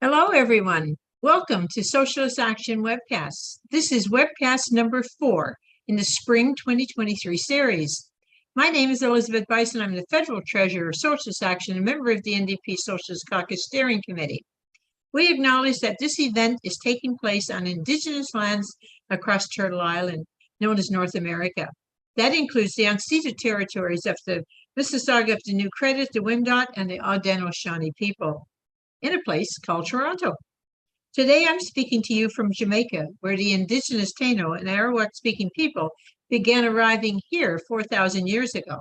Hello, everyone. Welcome to Socialist Action Webcasts. This is webcast number 4 in the Spring 2023 series. My name is Elizabeth Bison. I'm the Federal Treasurer of Socialist Action and member of the NDP Socialist Caucus Steering Committee. We acknowledge that this event is taking place on Indigenous lands across Turtle Island, known as North America. That includes the unceded territories of the Mississauga of the New Credit, the Wyandot, and the Haudenosaunee people, in a place called Toronto. Today, I'm speaking to you from Jamaica, where the indigenous Taino and Arawak-speaking people began arriving here 4,000 years ago.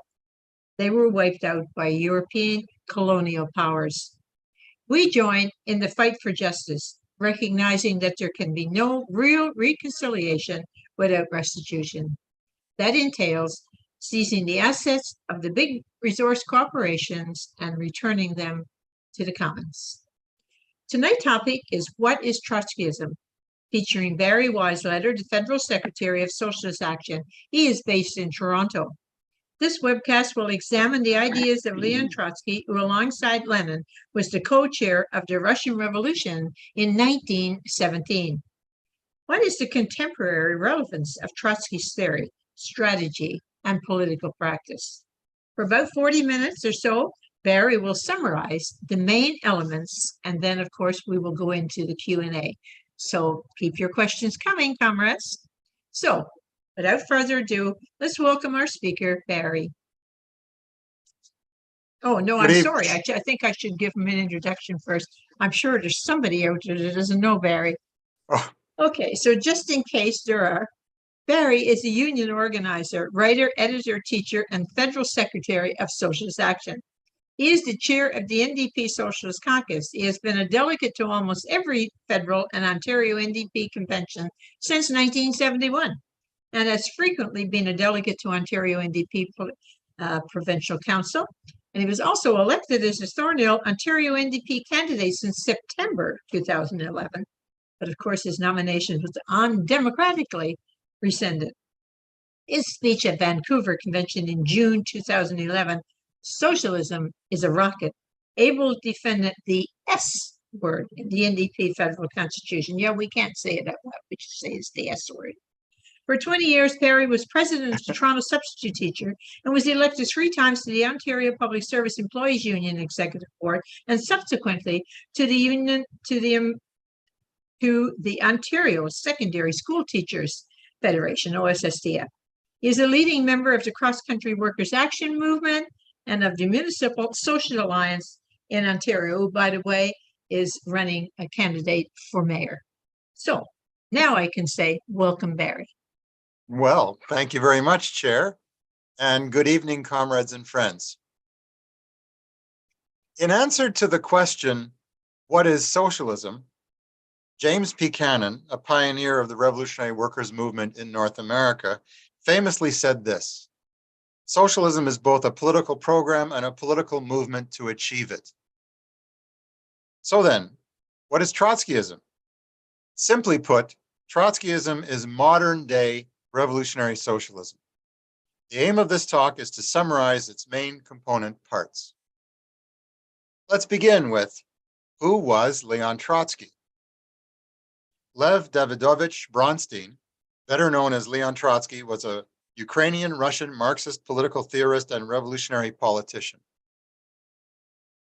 They were wiped out by European colonial powers. We join in the fight for justice, recognizing that there can be no real reconciliation without restitution. That entails seizing the assets of the big resource corporations and returning them to the commons. Tonight's topic is What is Trotskyism? Featuring Barry Weisletter, the Federal Secretary of Socialist Action. He is based in Toronto. This webcast will examine the ideas of Leon Trotsky, who alongside Lenin was the co-chair of the Russian Revolution in 1917. What is the contemporary relevance of Trotsky's theory, strategy, and political practice? For about 40 minutes or so, Barry will summarize the main elements, and then, of course, we will go into the Q&A. So keep your questions coming, comrades. So, without further ado, let's welcome our speaker, Barry. Oh, no, I'm sorry. I think I should give him an introduction first. I'm sure there's somebody out there that doesn't know Barry. Oh. Okay, so just in case there are, Barry is a union organizer, writer, editor, teacher, and Federal Secretary of Socialist Action. He is the chair of the NDP Socialist Caucus. He has been a delegate to almost every federal and Ontario NDP convention since 1971, and has frequently been a delegate to Ontario NDP Provincial Council. And he was also elected as a Thornhill Ontario NDP candidate since September 2011. But of course, his nomination was undemocratically rescinded. His speech at Vancouver Convention in June 2011, Socialism is a rocket, able to defend the S word in the NDP federal constitution. Yeah, we can't say it out loud. We just say it's the S word. For 20 years, Barry was president of the Toronto Substitute Teacher and was elected 3 times to the Ontario Public Service Employees Union Executive Board and subsequently to the Ontario Secondary School Teachers Federation, OSSTF. He is a leading member of the Cross Country Workers' Action Movement and of the Municipal Social Alliance in Ontario, who, by the way, is running a candidate for mayor. So now I can say, welcome, Barry. Well, thank you very much, Chair, and good evening, comrades and friends. In answer to the question, what is socialism? James P. Cannon, a pioneer of the revolutionary workers' movement in North America, famously said this: socialism is both a political program and a political movement to achieve it. So then, what is Trotskyism? Simply put, Trotskyism is modern-day revolutionary socialism. The aim of this talk is to summarize its main component parts. Let's begin with, who was Leon Trotsky? Lev Davidovich Bronstein, better known as Leon Trotsky, was a Ukrainian-Russian Marxist political theorist and revolutionary politician.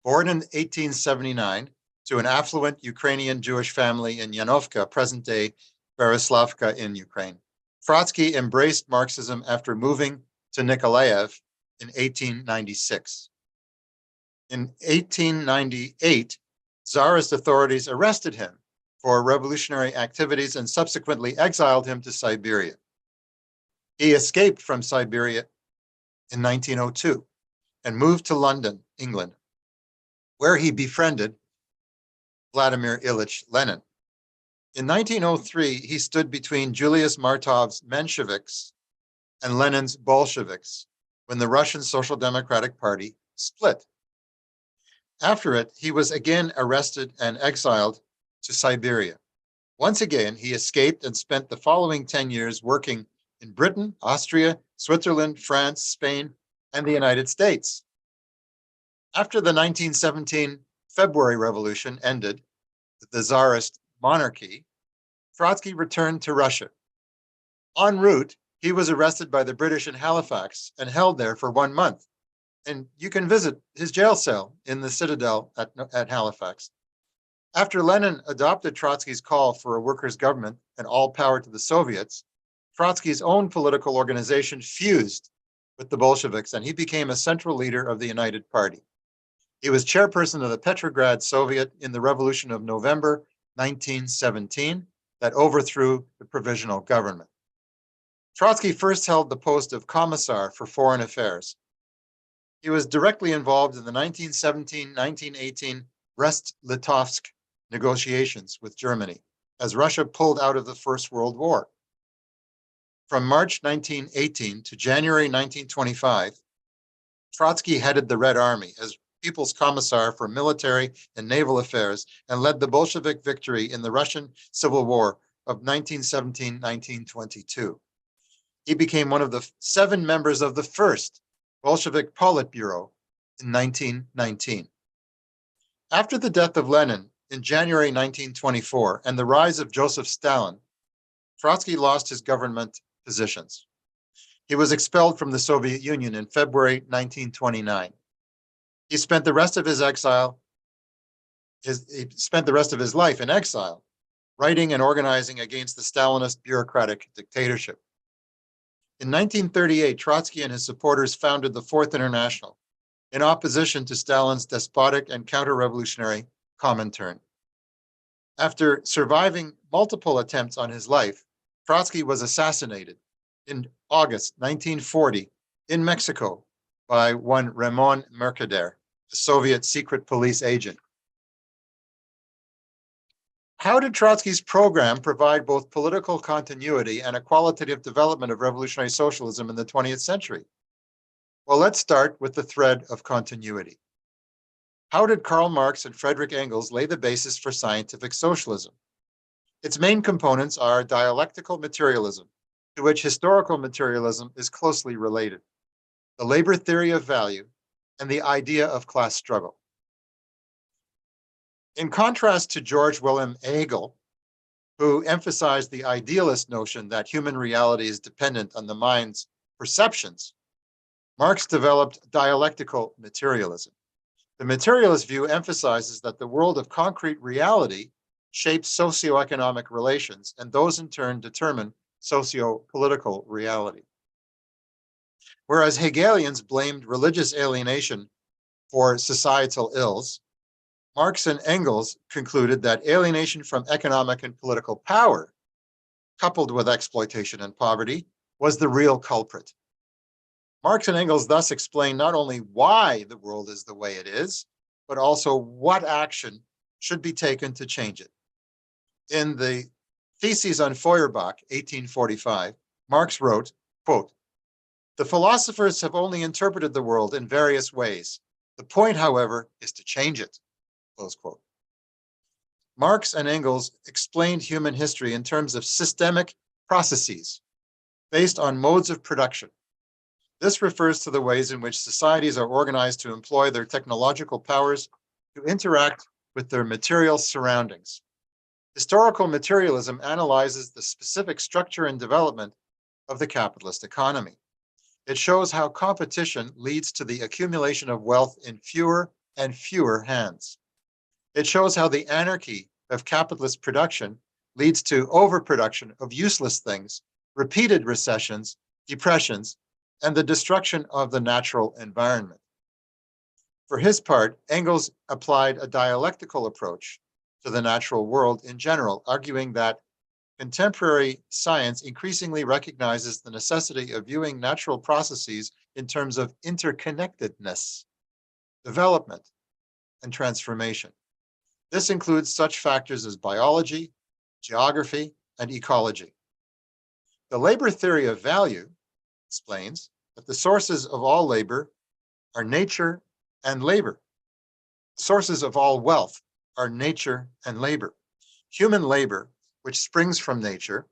Born in 1879 to an affluent Ukrainian Jewish family in Yanovka, present-day Beryslavka in Ukraine, Trotsky embraced Marxism after moving to Nikolaev in 1896. In 1898, Tsarist authorities arrested him for revolutionary activities and subsequently exiled him to Siberia. He escaped from Siberia in 1902 and moved to London, England, where he befriended Vladimir Ilyich Lenin. In 1903, he stood between Julius Martov's Mensheviks and Lenin's Bolsheviks when the Russian Social Democratic Party split. After it, he was again arrested and exiled to Siberia. Once again, he escaped and spent the following 10 years working in Britain, Austria, Switzerland, France, Spain, and the United States. After the 1917 February Revolution ended, the Tsarist monarchy, Trotsky returned to Russia. En route, he was arrested by the British in Halifax and held there for 1 month. And you can visit his jail cell in the Citadel at Halifax. After Lenin adopted Trotsky's call for a workers' government and all power to the Soviets, Trotsky's own political organization fused with the Bolsheviks, and he became a central leader of the United Party. He was chairperson of the Petrograd Soviet in the Revolution of November 1917 that overthrew the provisional government. Trotsky first held the post of Commissar for Foreign Affairs. He was directly involved in the 1917-1918 Brest-Litovsk negotiations with Germany as Russia pulled out of the First World War. From March 1918 to January 1925, Trotsky headed the Red Army as People's Commissar for Military and Naval Affairs and led the Bolshevik victory in the Russian Civil War of 1917-1922. He became one of the 7 members of the first Bolshevik Politburo in 1919. After the death of Lenin in January 1924 and the rise of Joseph Stalin, Trotsky lost his government positions. He was expelled from the Soviet Union in February 1929. He spent the rest of his life in exile, writing and organizing against the Stalinist bureaucratic dictatorship. In 1938, Trotsky and his supporters founded the Fourth International in opposition to Stalin's despotic and counter-revolutionary Comintern. After surviving multiple attempts on his life, Trotsky was assassinated in August 1940 in Mexico by one Ramon Mercader, a Soviet secret police agent. How did Trotsky's program provide both political continuity and a qualitative development of revolutionary socialism in the 20th century? Well, let's start with the thread of continuity. How did Karl Marx and Friedrich Engels lay the basis for scientific socialism? Its main components are dialectical materialism, to which historical materialism is closely related, the labor theory of value, and the idea of class struggle. In contrast to George Wilhelm Hegel, who emphasized the idealist notion that human reality is dependent on the mind's perceptions, Marx developed dialectical materialism. The materialist view emphasizes that the world of concrete reality shapes socioeconomic relations, and those in turn determine socio-political reality. Whereas Hegelians blamed religious alienation for societal ills, Marx and Engels concluded that alienation from economic and political power, coupled with exploitation and poverty, was the real culprit. Marx and Engels thus explain not only why the world is the way it is, but also what action should be taken to change it. In the Theses on Feuerbach, 1845, Marx wrote, quote, "The philosophers have only interpreted the world in various ways. The point, however, is to change it." Close quote. Marx and Engels explained human history in terms of systemic processes based on modes of production. This refers to the ways in which societies are organized to employ their technological powers to interact with their material surroundings. Historical materialism analyzes the specific structure and development of the capitalist economy. It shows how competition leads to the accumulation of wealth in fewer and fewer hands. It shows how the anarchy of capitalist production leads to overproduction of useless things, repeated recessions, depressions, and the destruction of the natural environment. For his part, Engels applied a dialectical approach to the natural world in general, arguing that contemporary science increasingly recognizes the necessity of viewing natural processes in terms of interconnectedness, development, and transformation. This includes such factors as biology, geography, and ecology. The labor theory of value explains that the sources of all labor are nature and labor. Sources of all wealth are nature and labor. Human labor, which springs from nature,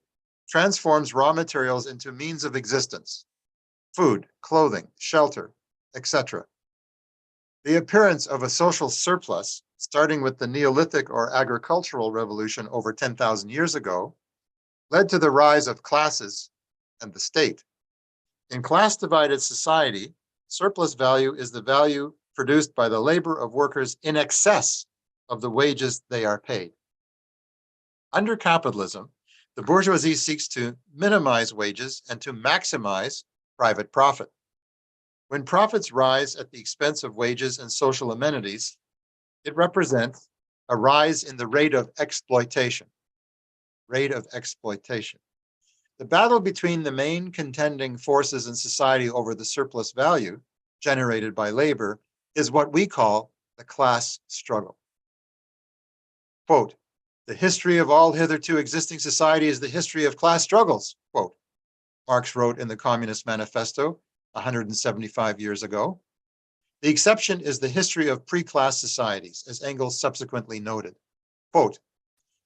transforms raw materials into means of existence, food, clothing, shelter, etc. The appearance of a social surplus, starting with the Neolithic or agricultural revolution over 10,000 years ago, led to the rise of classes and the state. In class-divided society, surplus value is the value produced by the labor of workers in excess of the wages they are paid. Under capitalism, the bourgeoisie seeks to minimize wages and to maximize private profit. When profits rise at the expense of wages and social amenities, it represents a rise in the rate of exploitation. The battle between the main contending forces in society over the surplus value generated by labor is what we call the class struggle. Quote, "The history of all hitherto existing society is the history of class struggles," quote, Marx wrote in the Communist Manifesto 175 years ago. The exception is the history of pre-class societies, as Engels subsequently noted. Quote,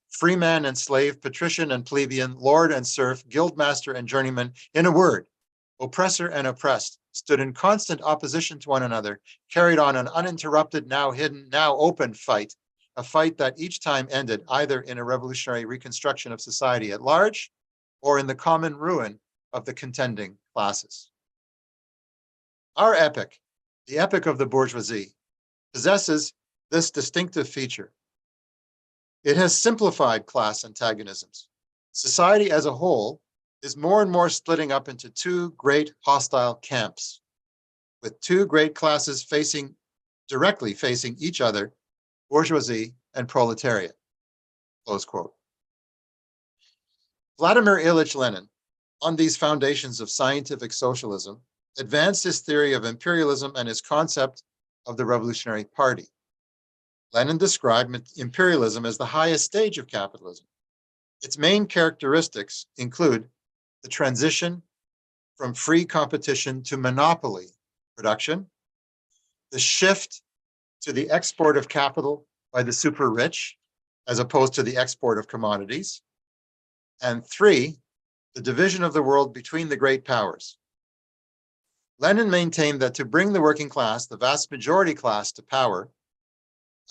"Freeman and slave, patrician and plebeian, lord and serf, guildmaster and journeyman, in a word, oppressor and oppressed, stood in constant opposition to one another, carried on an uninterrupted, now hidden, now open fight, a fight that each time ended either in a revolutionary reconstruction of society at large or in the common ruin of the contending classes." Our epic, the epic of the bourgeoisie, possesses this distinctive feature. It has simplified class antagonisms. Society as a whole is more and more splitting up into two great hostile camps, with two great classes directly facing each other, bourgeoisie and proletariat. Close quote. Vladimir Ilyich Lenin, on these foundations of scientific socialism, advanced his theory of imperialism and his concept of the Revolutionary Party. Lenin described imperialism as the highest stage of capitalism. Its main characteristics include the transition from free competition to monopoly production, the shift to the export of capital by the super rich, as opposed to the export of commodities, and 3, the division of the world between the great powers. Lenin maintained that to bring the working class, the vast majority class, to power,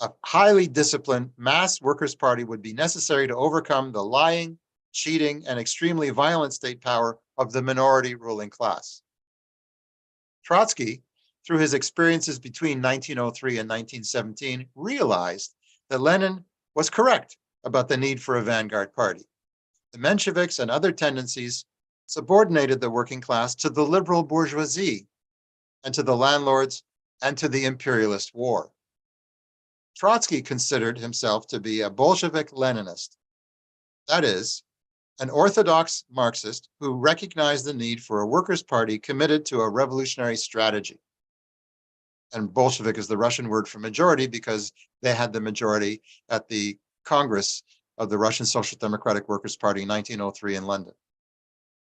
a highly disciplined mass workers' party would be necessary to overcome the lying, cheating, and extremely violent state power of the minority ruling class. Trotsky, through his experiences between 1903 and 1917, realized that Lenin was correct about the need for a vanguard party. The Mensheviks and other tendencies subordinated the working class to the liberal bourgeoisie and to the landlords and to the imperialist war. Trotsky considered himself to be a Bolshevik Leninist, that is, an orthodox Marxist who recognized the need for a workers' party committed to a revolutionary strategy. And Bolshevik is the Russian word for majority because they had the majority at the Congress of the Russian Social Democratic Workers' Party in 1903 in London.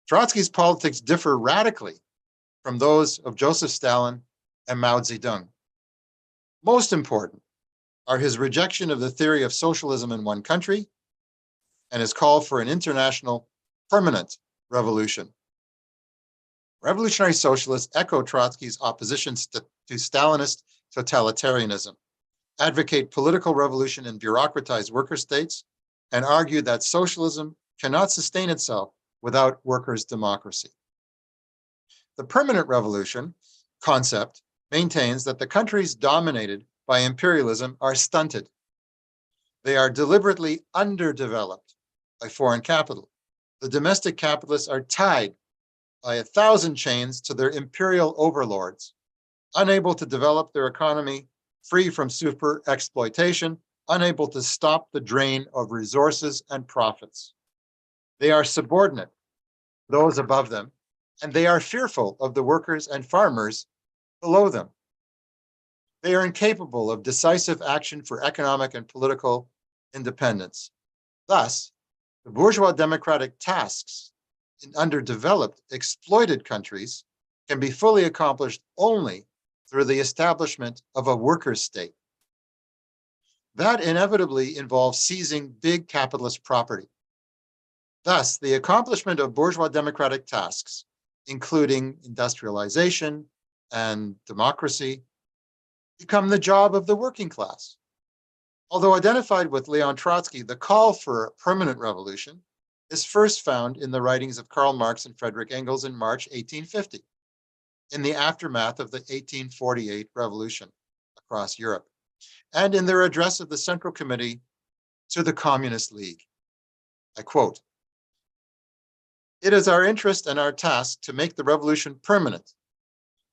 Trotsky's politics differ radically from those of Joseph Stalin and Mao Zedong. Most important are his rejection of the theory of socialism in one country and his call for an international permanent revolution. Revolutionary socialists echo Trotsky's opposition to Stalinist totalitarianism, advocate political revolution in bureaucratized worker states, and argue that socialism cannot sustain itself without workers' democracy. The permanent revolution concept maintains that the countries dominated by imperialism are stunted. They are deliberately underdeveloped by foreign capital. The domestic capitalists are tied by 1,000 chains to their imperial overlords, unable to develop their economy free from super exploitation, unable to stop the drain of resources and profits. They are subordinate to those above them, and they are fearful of the workers and farmers below them. They are incapable of decisive action for economic and political independence. Thus, the bourgeois democratic tasks in underdeveloped, exploited countries can be fully accomplished only through the establishment of a workers' state. That inevitably involves seizing big capitalist property. Thus, the accomplishment of bourgeois democratic tasks, including industrialization and democracy, become the job of the working class. Although identified with Leon Trotsky, the call for a permanent revolution is first found in the writings of Karl Marx and Friedrich Engels in March 1850, in the aftermath of the 1848 revolution across Europe, and in their address of the Central Committee to the Communist League. I quote, "It is our interest and our task to make the revolution permanent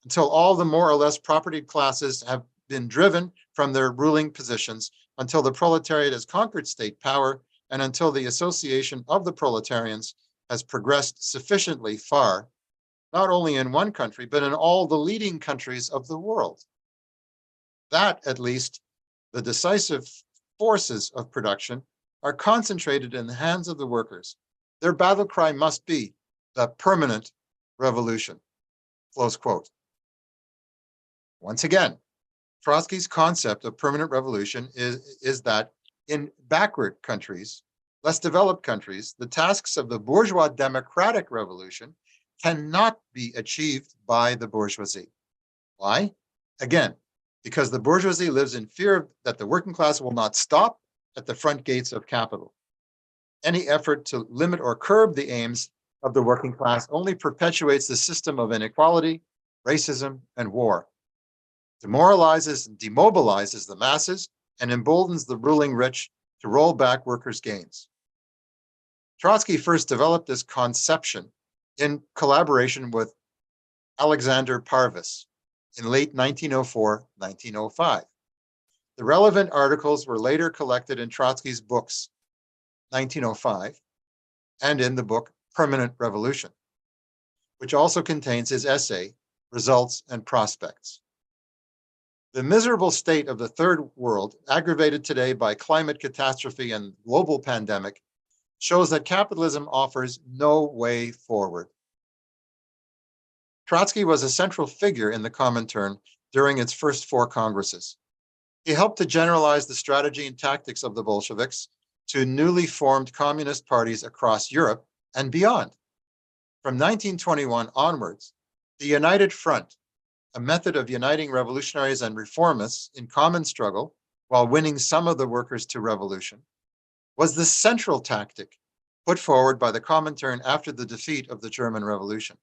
until all the more or less propertied classes have been driven from their ruling positions, until the proletariat has conquered state power, and until the association of the proletarians has progressed sufficiently far, not only in one country, but in all the leading countries of the world, that at least the decisive forces of production are concentrated in the hands of the workers. Their battle cry must be the permanent revolution." Close quote. Once again, Trotsky's concept of permanent revolution is that in backward countries, less developed countries, the tasks of the bourgeois democratic revolution cannot be achieved by the bourgeoisie. Why? Again, because the bourgeoisie lives in fear that the working class will not stop at the front gates of capital. Any effort to limit or curb the aims of the working class only perpetuates the system of inequality, racism, and war, demoralizes and demobilizes the masses, and emboldens the ruling rich to roll back workers' gains. Trotsky first developed this conception in collaboration with Alexander Parvis in late 1904-1905. The relevant articles were later collected in Trotsky's books, 1905, and in the book Permanent Revolution, which also contains his essay, Results and Prospects. The miserable state of the third world, aggravated today by climate catastrophe and global pandemic, shows that capitalism offers no way forward. Trotsky was a central figure in the Comintern during its first 4 Congresses. He helped to generalize the strategy and tactics of the Bolsheviks to newly formed communist parties across Europe and beyond. From 1921 onwards, the United Front, a method of uniting revolutionaries and reformists in common struggle while winning some of the workers to revolution, was the central tactic put forward by the Comintern after the defeat of the German Revolution.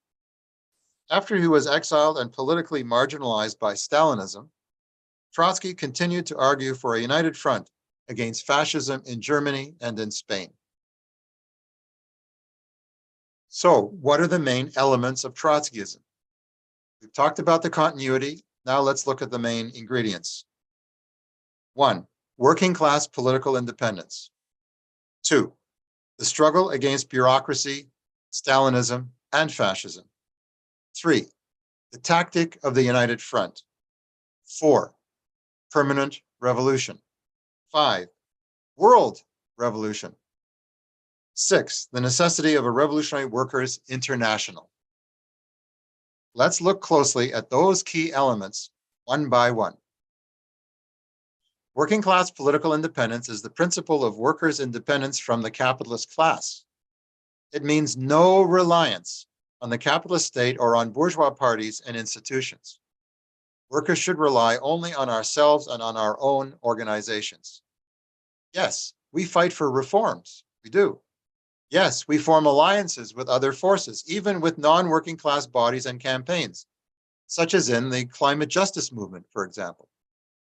After he was exiled and politically marginalized by Stalinism, Trotsky continued to argue for a united front against fascism in Germany and in Spain. So, what are the main elements of Trotskyism? We've talked about the continuity. Now let's look at the main ingredients. 1, working class political independence. 2, the struggle against bureaucracy, Stalinism, and fascism. 3, the tactic of the United Front. 4, permanent revolution. 5, world revolution. 6, the necessity of a revolutionary workers' international. Let's look closely at those key elements one by one. Working class political independence is the principle of workers' independence from the capitalist class. It means no reliance on the capitalist state or on bourgeois parties and institutions. Workers should rely only on ourselves and on our own organizations. Yes, we fight for reforms. We do. Yes, we form alliances with other forces, even with non-working class bodies and campaigns, such as in the climate justice movement, for example.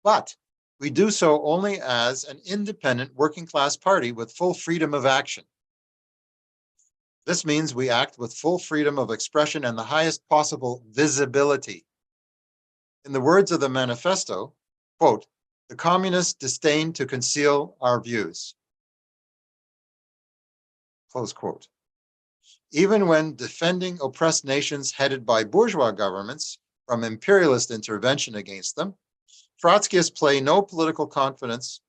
But we do so only as an independent working class party with full freedom of action. This means we act with full freedom of expression and the highest possible visibility. In the words of the manifesto, quote, "The communists disdain to conceal our views." Close quote. Even when defending oppressed nations headed by bourgeois governments from imperialist intervention against them, Trotskyists place no political confidence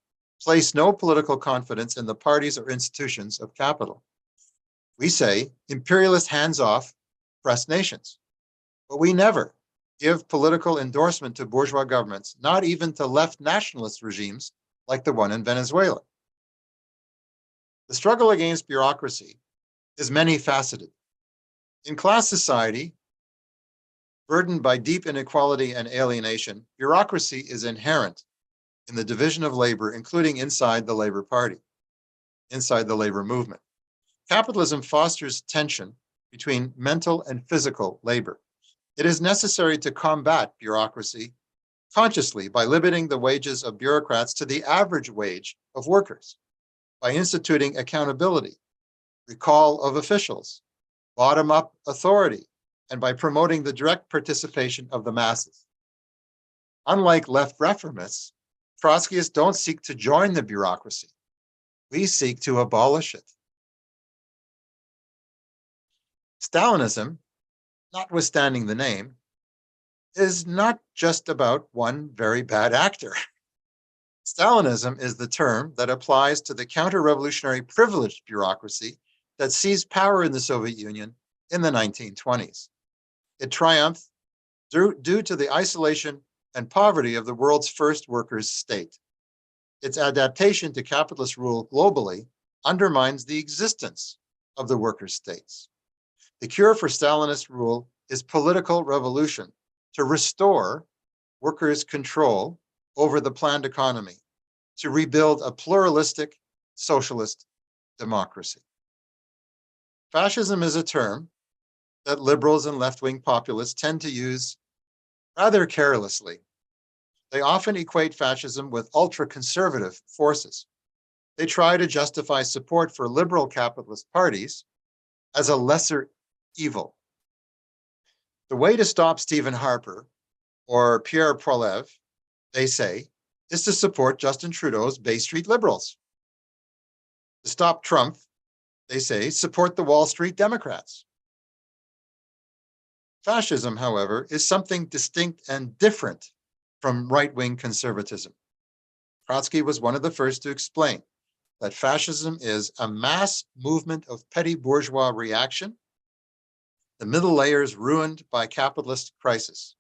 in the parties or institutions of capital. We say imperialist hands-off oppressed nations, but we never give political endorsement to bourgeois governments, not even to left nationalist regimes like the one in Venezuela. The struggle against bureaucracy is many-faceted. In class society, Burdened by deep inequality and alienation, bureaucracy is inherent in the division of labor, including inside the Labor Party, inside the labor movement. Capitalism fosters tension between mental and physical labor. It is necessary to combat bureaucracy consciously by limiting the wages of bureaucrats to the average wage of workers, by instituting accountability, recall of officials, bottom-up authority, and by promoting the direct participation of the masses. Unlike left reformists, Trotskyists don't seek to join the bureaucracy. We seek to abolish it. Stalinism, notwithstanding the name, is not just about one very bad actor. Stalinism is the term that applies to the counter-revolutionary privileged bureaucracy that seized power in the Soviet Union in the 1920s. It triumphed due to the isolation and poverty of the world's first workers' state. Its adaptation to capitalist rule globally undermines the existence of the workers' states. The cure for Stalinist rule is political revolution to restore workers' control over the planned economy, to rebuild a pluralistic socialist democracy. Fascism is a term that liberals and left-wing populists tend to use rather carelessly. They often equate fascism with ultra-conservative forces. They try to justify support for liberal capitalist parties as a lesser evil. The way to stop Stephen Harper or Pierre Poilievre, they say, is to support Justin Trudeau's Bay Street liberals. To stop Trump, they say, support the Wall Street Democrats. Fascism, however, is something distinct and different from right-wing conservatism. Trotsky was one of the first to explain that fascism is a mass movement of petty bourgeois reaction, the middle layers ruined by capitalist crisis.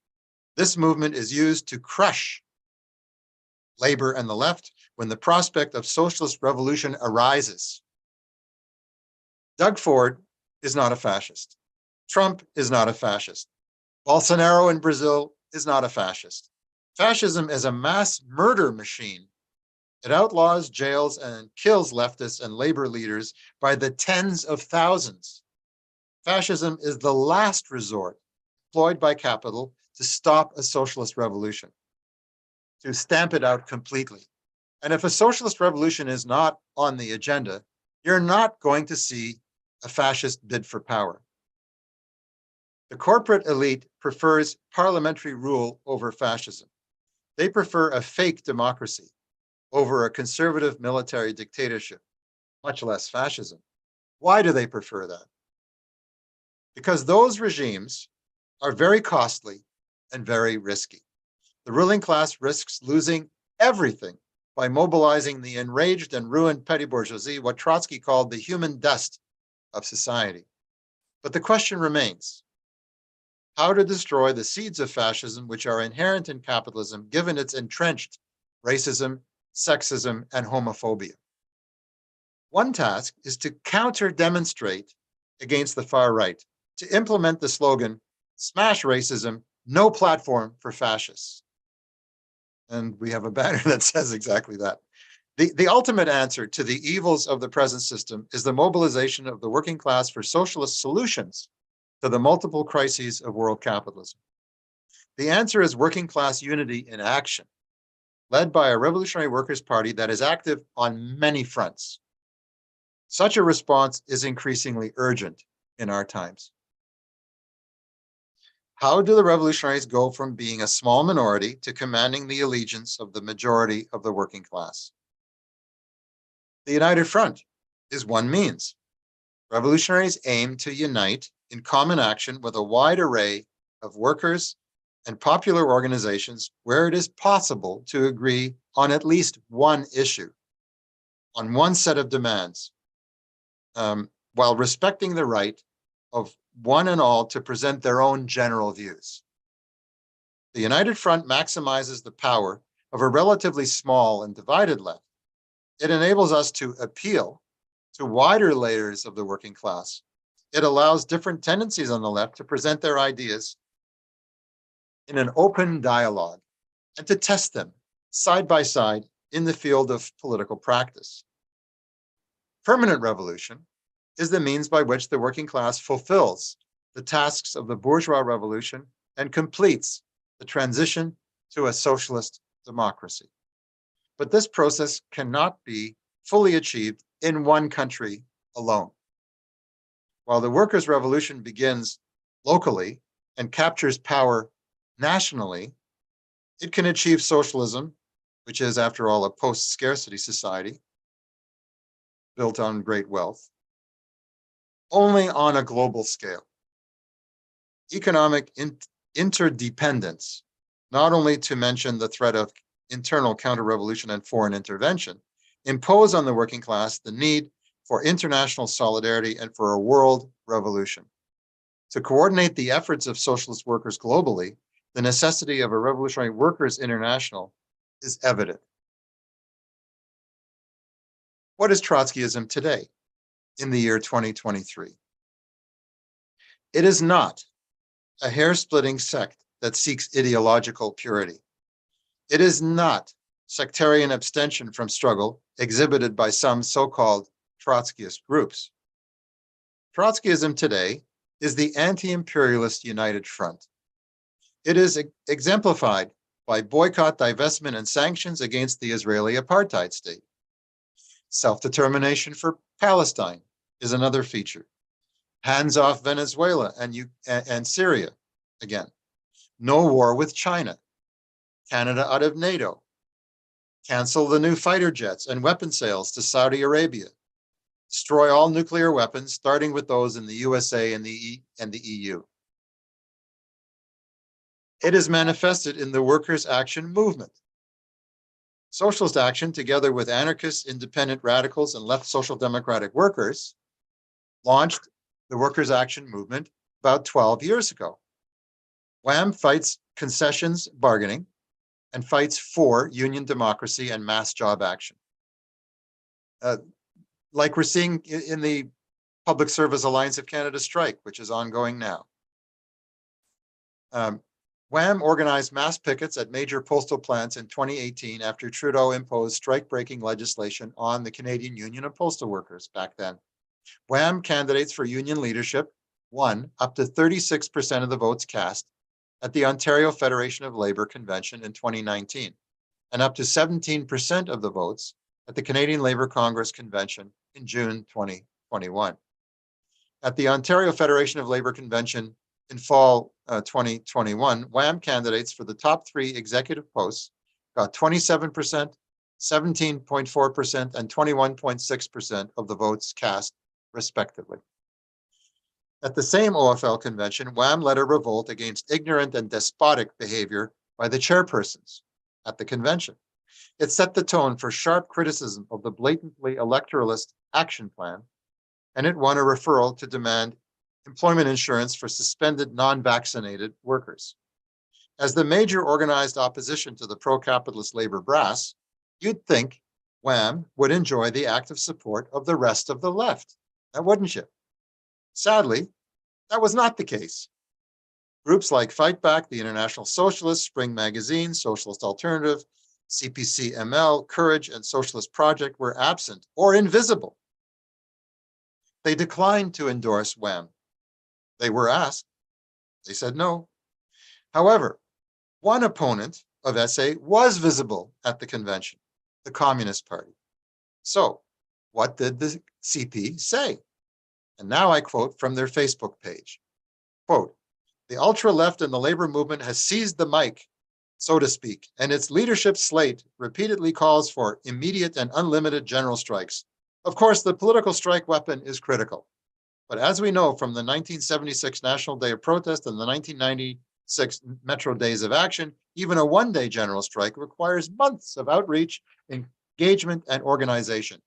This movement is used to crush labor and the left when the prospect of socialist revolution arises. Doug Ford is not a fascist. Trump is not a fascist. Bolsonaro in Brazil is not a fascist. Fascism is a mass murder machine. It outlaws, jails, and kills leftists and labor leaders by the tens of thousands. Fascism is the last resort employed by capital to stop a socialist revolution, to stamp it out completely. And if a socialist revolution is not on the agenda, you're not going to see a fascist bid for power. The corporate elite prefers parliamentary rule over fascism. They prefer a fake democracy over a conservative military dictatorship, much less fascism. Why do they prefer that? Because those regimes are very costly and very risky. The ruling class risks losing everything by mobilizing the enraged and ruined petty bourgeoisie, what Trotsky called the human dust of society. But the question remains, how to destroy the seeds of fascism which are inherent in capitalism given its entrenched racism, sexism, and homophobia. One task is to counter-demonstrate against the far right, to implement the slogan, smash racism, no platform for fascists. And we have a banner that says exactly that. The ultimate answer to the evils of the present system is the mobilization of the working class for socialist solutions to the multiple crises of world capitalism. The answer is working class unity in action, led by a revolutionary workers' party that is active on many fronts. Such a response is increasingly urgent in our times. How do the revolutionaries go from being a small minority to commanding the allegiance of the majority of the working class? The United Front is one means. Revolutionaries aim to unite in common action with a wide array of workers and popular organizations where it is possible to agree on at least one issue, on one set of demands, while respecting the right of one and all to present their own general views. The United Front maximizes the power of a relatively small and divided left. It enables us to appeal to wider layers of the working class. It allows different tendencies on the left to present their ideas in an open dialogue and to test them side by side in the field of political practice. Permanent revolution is the means by which the working class fulfills the tasks of the bourgeois revolution and completes the transition to a socialist democracy. But this process cannot be fully achieved in one country alone. While the workers' revolution begins locally and captures power nationally, it can achieve socialism, which is, after all, a post-scarcity society built on great wealth, only on a global scale. Economic interdependence, not only to mention the threat of internal counter-revolution and foreign intervention, impose on the working class the need for international solidarity and for a world revolution. To coordinate the efforts of socialist workers globally, the necessity of a Revolutionary Workers' International is evident. What is Trotskyism today, in the year 2023? It is not a hair-splitting sect that seeks ideological purity. It is not sectarian abstention from struggle exhibited by some so-called Trotskyist groups. Trotskyism today is the anti-imperialist united front. It is exemplified by boycott, divestment, and sanctions against the Israeli apartheid state. Self-determination for Palestine is another feature. Hands off Venezuela and Syria, again. No war with China. Canada out of NATO. Cancel the new fighter jets and weapon sales to Saudi Arabia. Destroy all nuclear weapons, starting with those in the USA and the EU. It is manifested in the workers' action movement. Socialist action, together with anarchists, independent radicals, and left social democratic workers, launched the workers' action movement about 12 years ago. WAM fights concessions bargaining and fights for union democracy and mass job action. Like we're seeing in the Public Service Alliance of Canada strike, which is ongoing now. WAM organized mass pickets at major postal plants in 2018 after Trudeau imposed strike-breaking legislation on the Canadian Union of Postal Workers back then. WAM candidates for union leadership won up to 36% of the votes cast at the Ontario Federation of Labour Convention in 2019, and up to 17% of the votes at the Canadian Labour Congress Convention in June 2021. At the Ontario Federation of Labour Convention in fall 2021, WAM candidates for the top 3 executive posts got 27%, 17.4%, and 21.6% of the votes cast, respectively. At the same OFL convention, WAM led a revolt against ignorant and despotic behavior by the chairpersons at the convention. It set the tone for sharp criticism of the blatantly electoralist action plan, and it won a referral to demand employment insurance for suspended non-vaccinated workers. As the major organized opposition to the pro-capitalist labor brass, you'd think WAM would enjoy the active support of the rest of the left, now wouldn't you? Sadly, that was not the case. Groups like Fight Back, the International Socialist, Spring Magazine, Socialist Alternative, CPC-ML, Courage, and Socialist Project were absent or invisible. They declined to endorse WAM. They were asked. They said no. However, one opponent of SA was visible at the convention, the Communist Party. So, what did the CP say? And now I quote from their Facebook page. Quote, "The ultra-left and the labor movement has seized the mic, so to speak, and its leadership slate repeatedly calls for immediate and unlimited general strikes. Of course, the political strike weapon is critical. But as we know from the 1976 National Day of Protest and the 1996 Metro Days of Action, even a one-day general strike requires months of outreach, engagement, and organization.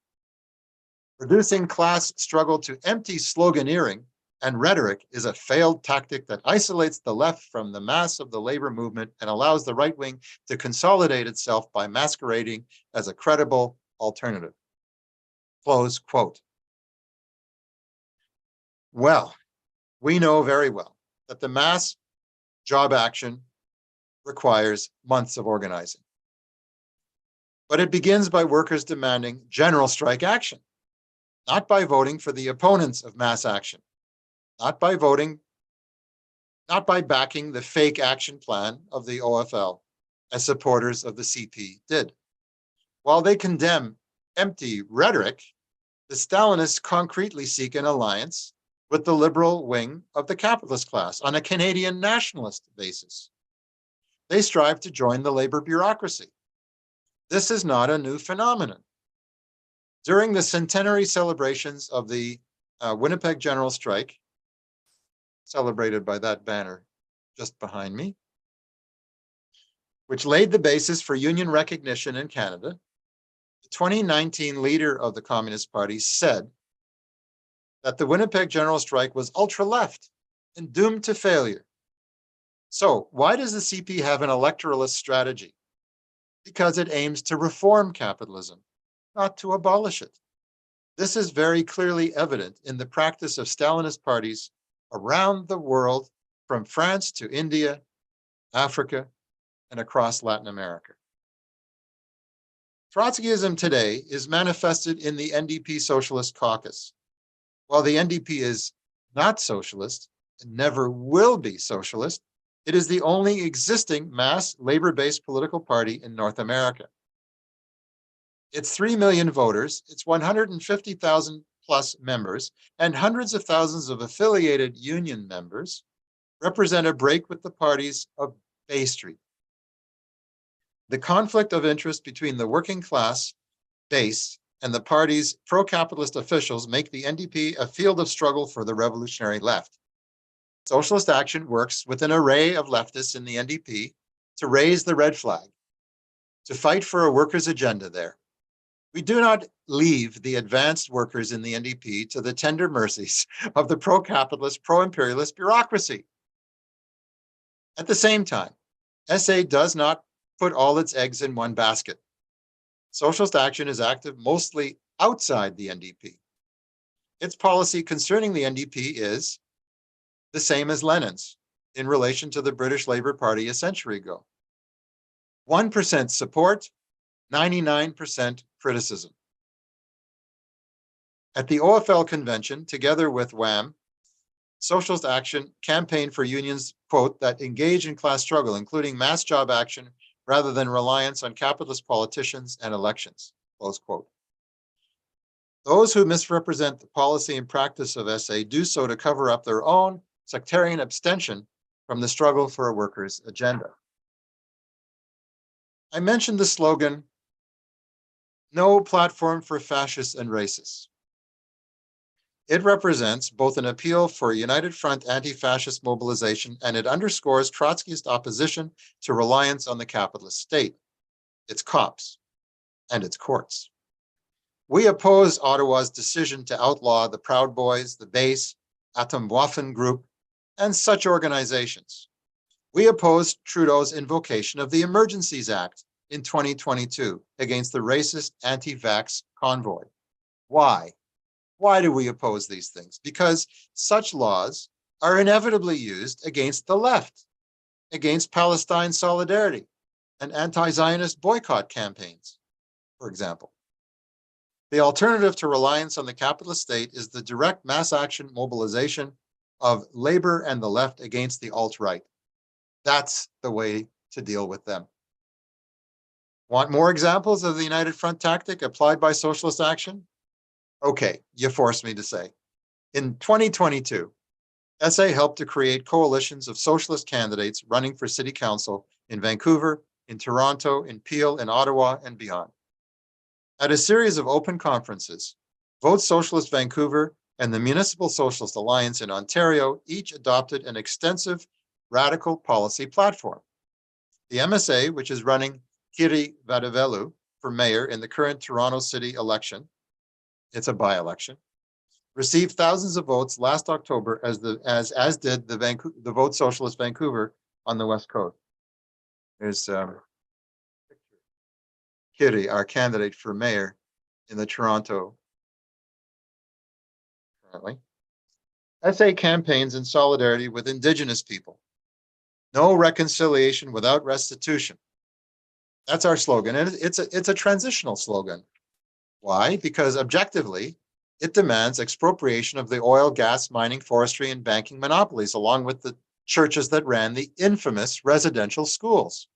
Reducing class struggle to empty sloganeering and rhetoric is a failed tactic that isolates the left from the mass of the labor movement and allows the right wing to consolidate itself by masquerading as a credible alternative." Close quote. Well, we know very well that the mass job action requires months of organizing. But it begins by workers demanding general strike action, not by voting for the opponents of mass action, not by backing the fake action plan of the OFL, as supporters of the CP did. While they condemn empty rhetoric, the Stalinists concretely seek an alliance with the liberal wing of the capitalist class on a Canadian nationalist basis. They strive to join the labor bureaucracy. This is not a new phenomenon. During the centenary celebrations of the Winnipeg General Strike, celebrated by that banner just behind me, which laid the basis for union recognition in Canada, the 2019 leader of the Communist Party said that the Winnipeg General Strike was ultra-left and doomed to failure. So why does the CP have an electoralist strategy? Because it aims to reform capitalism, not to abolish it. This is very clearly evident in the practice of Stalinist parties around the world, from France to India, Africa, and across Latin America. Trotskyism today is manifested in the NDP Socialist caucus. While the NDP is not socialist and never will be socialist, it is the only existing mass labor-based political party in North America. Its 3 million voters, its 150,000 plus members, and hundreds of thousands of affiliated union members represent a break with the parties of Bay Street. The conflict of interest between the working class base and the party's pro-capitalist officials make the NDP a field of struggle for the revolutionary left. Socialist Action works with an array of leftists in the NDP to raise the red flag, to fight for a workers' agenda there. We do not leave the advanced workers in the NDP to the tender mercies of the pro-capitalist, pro-imperialist bureaucracy. At the same time, SA does not put all its eggs in one basket. Socialist Action is active mostly outside the NDP. Its policy concerning the NDP is the same as Lenin's in relation to the British Labour Party a century ago. 1% support, 99% criticism. At the OFL convention, together with WAM, Socialist Action campaigned for unions, quote, that engage in class struggle, including mass job action, rather than reliance on capitalist politicians and elections, close quote. Those who misrepresent the policy and practice of SA do so to cover up their own sectarian abstention from the struggle for a workers' agenda. I mentioned the slogan, "No platform for fascists and racists." It represents both an appeal for a united front anti-fascist mobilization, and it underscores Trotskyist opposition to reliance on the capitalist state, its cops, and its courts. We oppose Ottawa's decision to outlaw the Proud Boys, the Base, Atomwaffen Group, and such organizations. We oppose Trudeau's invocation of the Emergencies Act in 2022 against the racist anti-vax convoy. Why? Why do we oppose these things? Because such laws are inevitably used against the left, against Palestine solidarity and anti-Zionist boycott campaigns, for example. The alternative to reliance on the capitalist state is the direct mass action mobilization of labor and the left against the alt-right. That's the way to deal with them. Want more examples of the United Front tactic applied by Socialist Action? Okay, you forced me to say. In 2022, SA helped to create coalitions of socialist candidates running for city council in Vancouver, in Toronto, in Peel, in Ottawa, and beyond. At a series of open conferences, Vote Socialist Vancouver and the Municipal Socialist Alliance in Ontario each adopted an extensive radical policy platform. The MSA, which is running Kiri Vadavelu for mayor in the current Toronto City election, it's a by-election, received thousands of votes last October, as did the Vote Socialist Vancouver on the West Coast. There's Kiri, our candidate for mayor in the Toronto currently. SA campaigns in solidarity with Indigenous people. No reconciliation without restitution. That's our slogan, and it's a transitional slogan. Why? Because objectively, it demands expropriation of the oil, gas, mining, forestry, and banking monopolies, along with the churches that ran the infamous residential schools.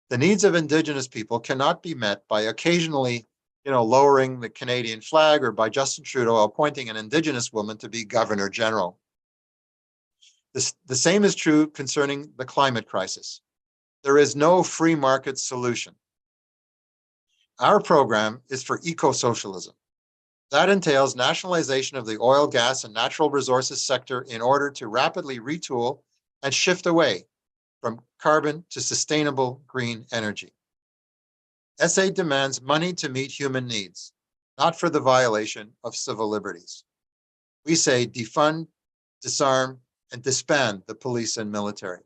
The needs of Indigenous people cannot be met by occasionally, lowering the Canadian flag or by Justin Trudeau appointing an Indigenous woman to be Governor General. The same is true concerning the climate crisis. There is no free market solution. Our program is for eco-socialism. That entails nationalization of the oil, gas, and natural resources sector in order to rapidly retool and shift away from carbon to sustainable green energy. SA demands money to meet human needs, not for the violation of civil liberties. We say defund, disarm, and disband the police and military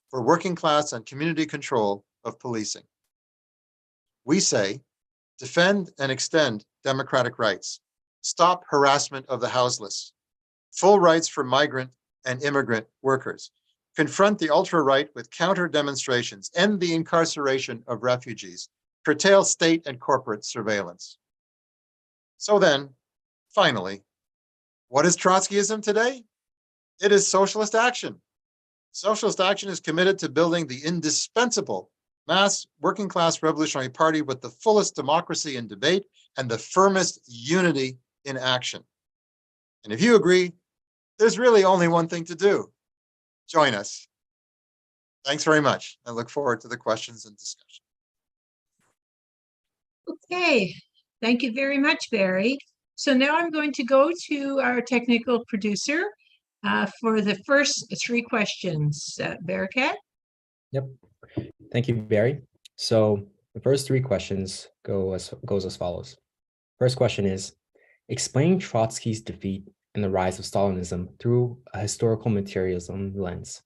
for working class and community control of policing. We say defend and extend democratic rights, stop harassment of the houseless, full rights for migrant and immigrant workers, confront the ultra-right with counter demonstrations, end the incarceration of refugees, curtail state and corporate surveillance. So then, finally, what is Trotskyism today? It is socialist action. Socialist action is committed to building the indispensable mass working class revolutionary party with the fullest democracy in debate and the firmest unity in action. And if you agree, there's really only one thing to do. Join us. Thanks very much. I look forward to the questions and discussion. Okay, thank you very much, Barry. So now I'm going to go to our technical producer for the first three questions. Bearcat? Yep. Thank you, Barry. So the first three questions goes as follows. First question is, explain Trotsky's defeat and the rise of Stalinism through a historical materialism lens.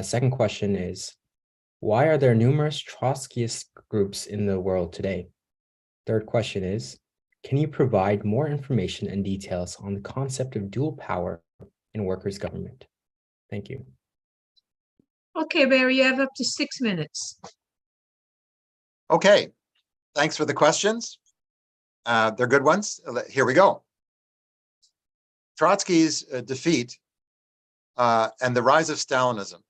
Second question is, why are there numerous Trotskyist groups in the world today? Third question is, can you provide more information and details on the concept of dual power in workers' government? Thank you. Okay, Barry, you have up to 6 minutes. Okay, thanks for the questions. They're good ones. Here we go. Trotsky's defeat and the rise of Stalinism.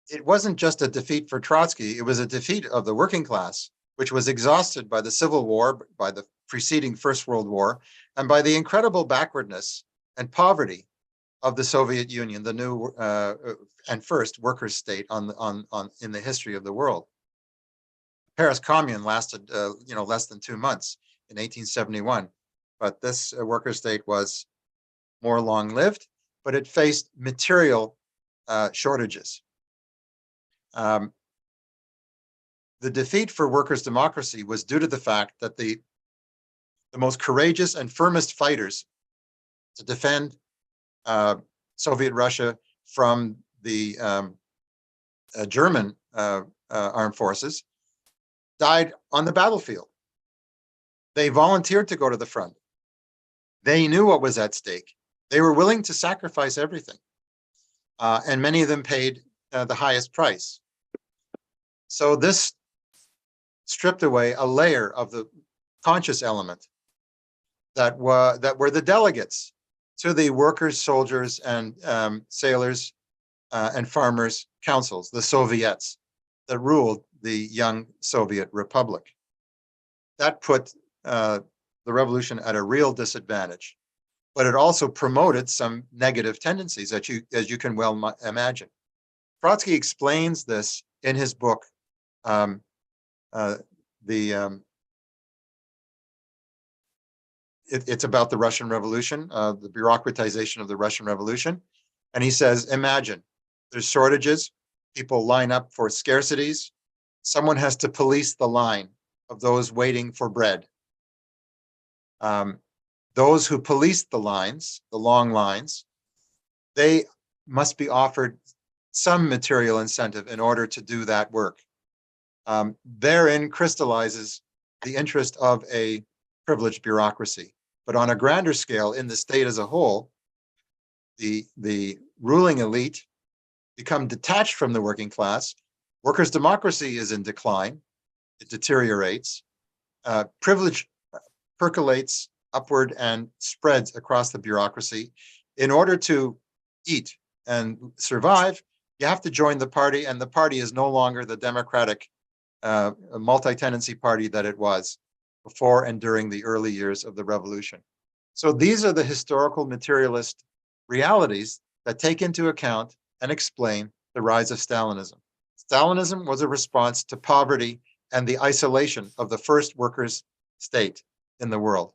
It wasn't just a defeat for Trotsky, it was a defeat of the working class, which was exhausted by the Civil War, by the preceding First World War, and by the incredible backwardness and poverty of the Soviet Union, the new and first workers' state in the history of the world. The Paris Commune lasted, less than 2 months in 1871, but this workers' state was more long-lived, but it faced material shortages. The defeat for workers' democracy was due to the fact that the most courageous and firmest fighters to defend Soviet Russia from the German armed forces died on the battlefield. They volunteered to go to the front. They knew what was at stake. They were willing to sacrifice everything. And many of them paid the highest price. So this stripped away a layer of the conscious element that were the delegates to the workers, soldiers, and sailors and farmers' councils, the Soviets, that ruled the young Soviet Republic. That put the revolution at a real disadvantage, but it also promoted some negative tendencies, as you can well imagine. Trotsky explains this in his book, it's about the Russian Revolution, the bureaucratization of the Russian Revolution. And he says, imagine, there's shortages, people line up for scarcities, someone has to police the line of those waiting for bread. Those who police the lines, the long lines, they must be offered some material incentive in order to do that work. Therein crystallizes the interest of a privileged bureaucracy. But on a grander scale, in the state as a whole, the ruling elite become detached from the working class. Workers' democracy is in decline. It deteriorates. Privilege percolates upward and spreads across the bureaucracy. In order to eat and survive, you have to join the party, and the party is no longer the democratic multi-tenancy party that it was before and during the early years of the revolution. So these are the historical materialist realities that take into account and explain the rise of Stalinism. Stalinism was a response to poverty and the isolation of the first workers' state in the world.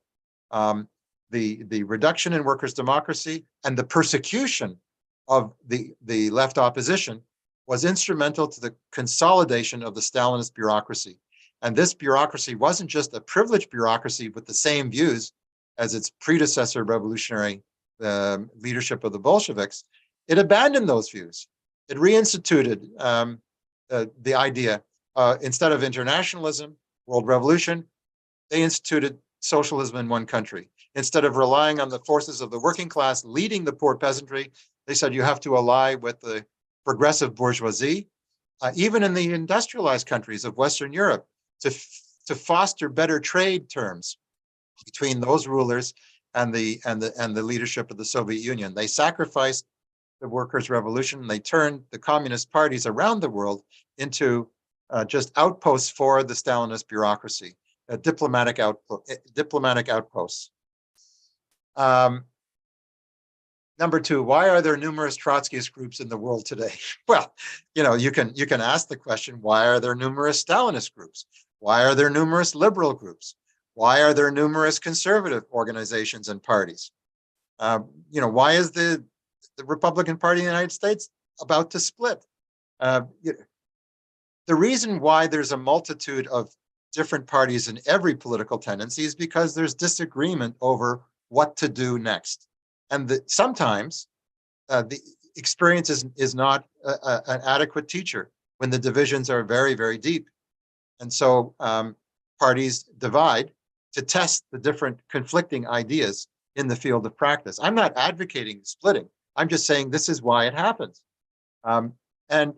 The reduction in workers' democracy and the persecution of the left opposition was instrumental to the consolidation of the Stalinist bureaucracy. And this bureaucracy wasn't just a privileged bureaucracy with the same views as its predecessor revolutionary leadership of the Bolsheviks. It abandoned those views. It reinstituted the idea, instead of internationalism, world revolution, they instituted socialism in one country. Instead of relying on the forces of the working class leading the poor peasantry, they said you have to ally with the progressive bourgeoisie, even in the industrialized countries of Western Europe, to foster better trade terms between those rulers and the leadership of the Soviet Union. They sacrificed the workers' revolution. They turned the communist parties around the world into just outposts for the Stalinist bureaucracy, diplomatic outposts. Number two, why are there numerous Trotskyist groups in the world today? Well, you can ask the question, why are there numerous Stalinist groups? Why are there numerous liberal groups? Why are there numerous conservative organizations and parties? Why is the Republican Party in the United States about to split? The reason why there's a multitude of different parties in every political tendency is because there's disagreement over what to do next. And sometimes the experience is not an adequate teacher when the divisions are very, very deep. And so parties divide to test the different conflicting ideas in the field of practice. I'm not advocating splitting. I'm just saying this is why it happens. And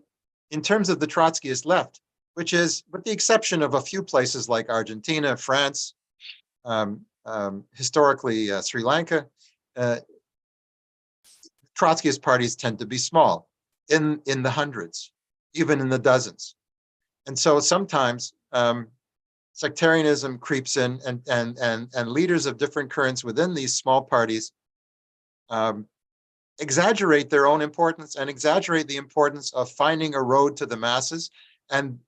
in terms of the Trotskyist left, which is, with the exception of a few places like Argentina, France, historically Sri Lanka, Trotskyist parties tend to be small, in the hundreds, even in the dozens. And so sometimes sectarianism creeps in, and leaders of different currents within these small parties exaggerate their own importance and exaggerate the importance of finding a road to the masses and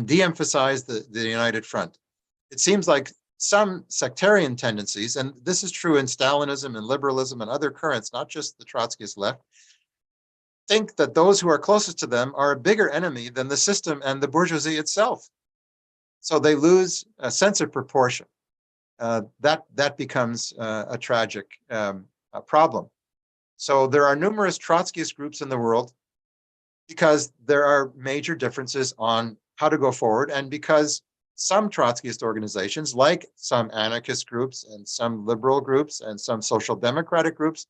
de-emphasize the united front. It seems like some sectarian tendencies, and this is true in Stalinism and liberalism and other currents, not just the Trotskyist left, think that those who are closest to them are a bigger enemy than the system and the bourgeoisie itself. So they lose a sense of proportion. That becomes a tragic problem. So there are numerous Trotskyist groups in the world because there are major differences on how to go forward, and because some Trotskyist organizations, like some anarchist groups and some liberal groups and some social democratic groups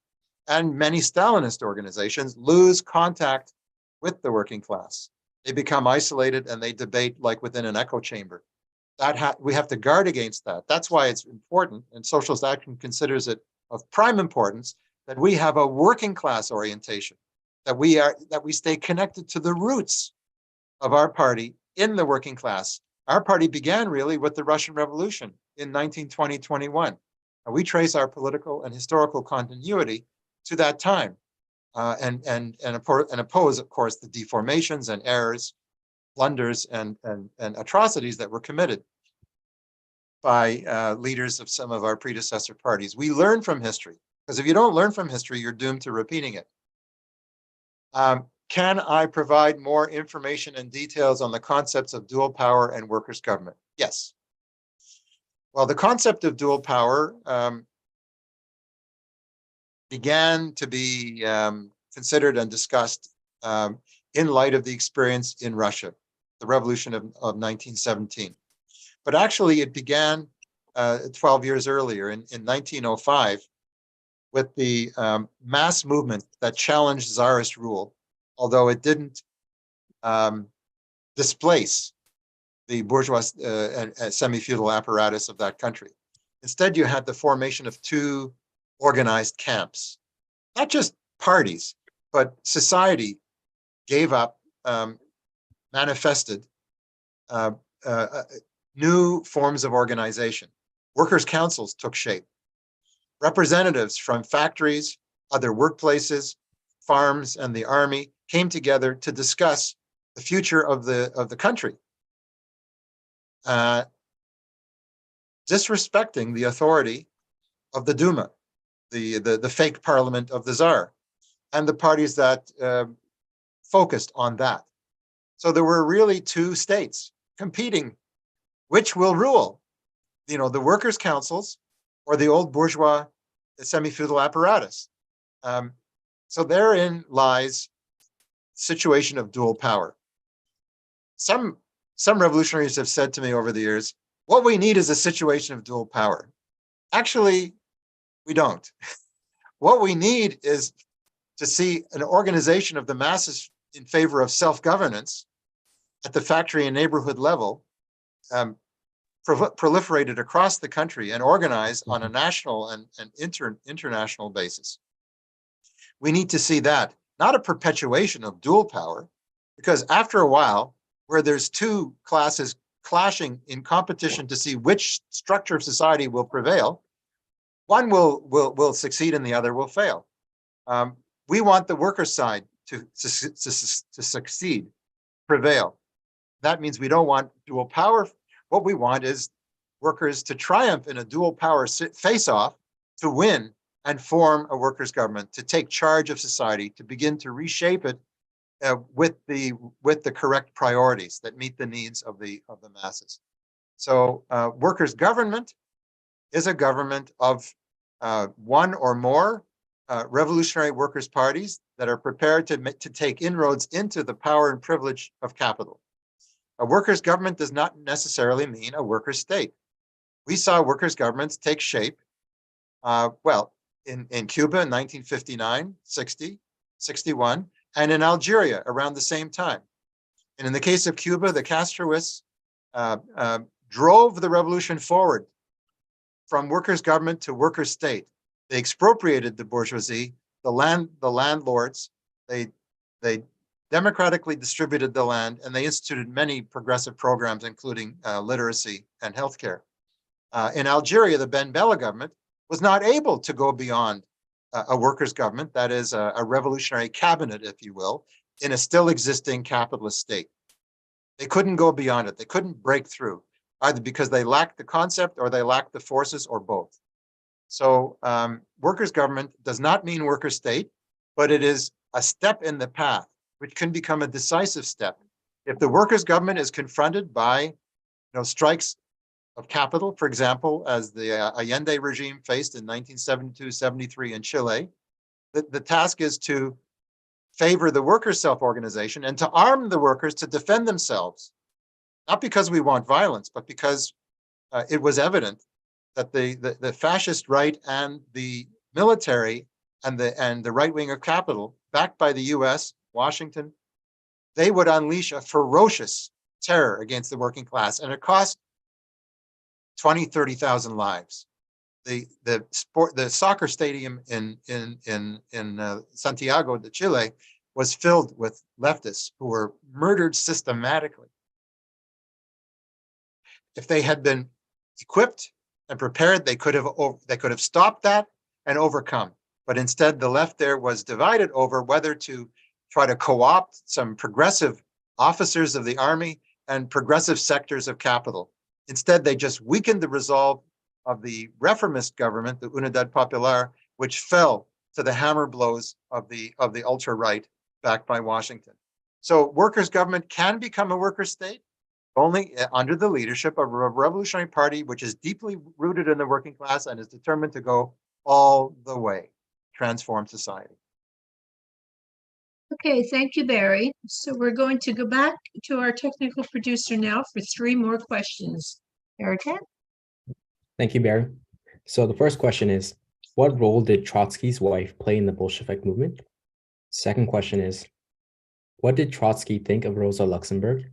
and many Stalinist organizations, lose contact with the working class. They become isolated and they debate like within an echo chamber. We have to guard against that. That's why it's important, and Socialist Action considers it of prime importance, that we have a working class orientation, that we stay connected to the roots of our party in the working class. Our party began really with the Russian Revolution in 1920-21. And we trace our political and historical continuity to that time, and oppose, of course, the deformations and errors, blunders and atrocities that were committed by leaders of some of our predecessor parties. We learn from history, because if you don't learn from history, you're doomed to repeating it. Can I provide more information and details on the concepts of dual power and workers' government? Yes. Well, the concept of dual power began to be considered and discussed in light of the experience in Russia, the revolution of 1917. But actually, it began 12 years earlier, in 1905, with the mass movement that challenged Tsarist rule although it didn't displace the bourgeois semi-feudal apparatus of that country. Instead, you had the formation of two organized camps, not just parties, but society gave up, manifested new forms of organization. Workers' councils took shape. Representatives from factories, other workplaces, farms, and the army came together to discuss the future of the country, disrespecting the authority of the Duma, the fake parliament of the Tsar, and the parties that focused on that. So there were really two states competing. Which will rule? The workers' councils or the old bourgeois semi-feudal apparatus? So therein lies situation of dual power. Some revolutionaries have said to me over the years, what we need is a situation of dual power. Actually, we don't. What we need is to see an organization of the masses in favor of self-governance at the factory and neighborhood level, proliferated across the country and organized on a national and international basis. We need to see that, not a perpetuation of dual power, because after a while, where there's two classes clashing in competition to see which structure of society will prevail, one will succeed and the other will fail. We want the worker side to succeed, prevail. That means we don't want dual power. What we want is workers to triumph in a dual power face-off, to win and form a workers' government, to take charge of society, to begin to reshape it with the correct priorities that meet the needs of the masses. So workers' government is a government of one or more revolutionary workers' parties that are prepared to take inroads into the power and privilege of capital. A workers' government does not necessarily mean a workers' state. We saw workers' governments take shape, in Cuba in 1959, 60, 61, and in Algeria around the same time. And in the case of Cuba, the Castroists drove the revolution forward from workers' government to workers' state. They expropriated the bourgeoisie, the landlords. They democratically distributed the land, and they instituted many progressive programs, including literacy and healthcare. In Algeria, the Ben Bella government was not able to go beyond a workers' government, that is a revolutionary cabinet, if you will, in a still existing capitalist state. They couldn't go beyond it. They couldn't break through, either because they lacked the concept or they lacked the forces or both. So workers' government does not mean workers' state, but it is a step in the path, which can become a decisive step. If the workers' government is confronted by strikes of capital, for example, as the Allende regime faced in 1972-73 in Chile, the task is to favor the workers' self-organization and to arm the workers to defend themselves, not because we want violence, but because it was evident that the fascist right and the military and the right wing of capital, backed by the US, Washington, they would unleash a ferocious terror against the working class, and it cost 20,000, 30,000 lives. The soccer stadium in Santiago de Chile was filled with leftists who were murdered systematically. If they had been equipped and prepared, they could have stopped that and overcome. But instead, the left there was divided over whether to try to co-opt some progressive officers of the army and progressive sectors of capital. Instead, they just weakened the resolve of the reformist government, the Unidad Popular, which fell to the hammer blows of the ultra-right backed by Washington. So workers' government can become a workers' state only under the leadership of a revolutionary party which is deeply rooted in the working class and is determined to go all the way, transform society. Okay, thank you, Barry. So we're going to go back to our technical producer now for 3 more questions. Erica? Thank you, Barry. So the first question is, what role did Trotsky's wife play in the Bolshevik movement? Second question is, what did Trotsky think of Rosa Luxemburg?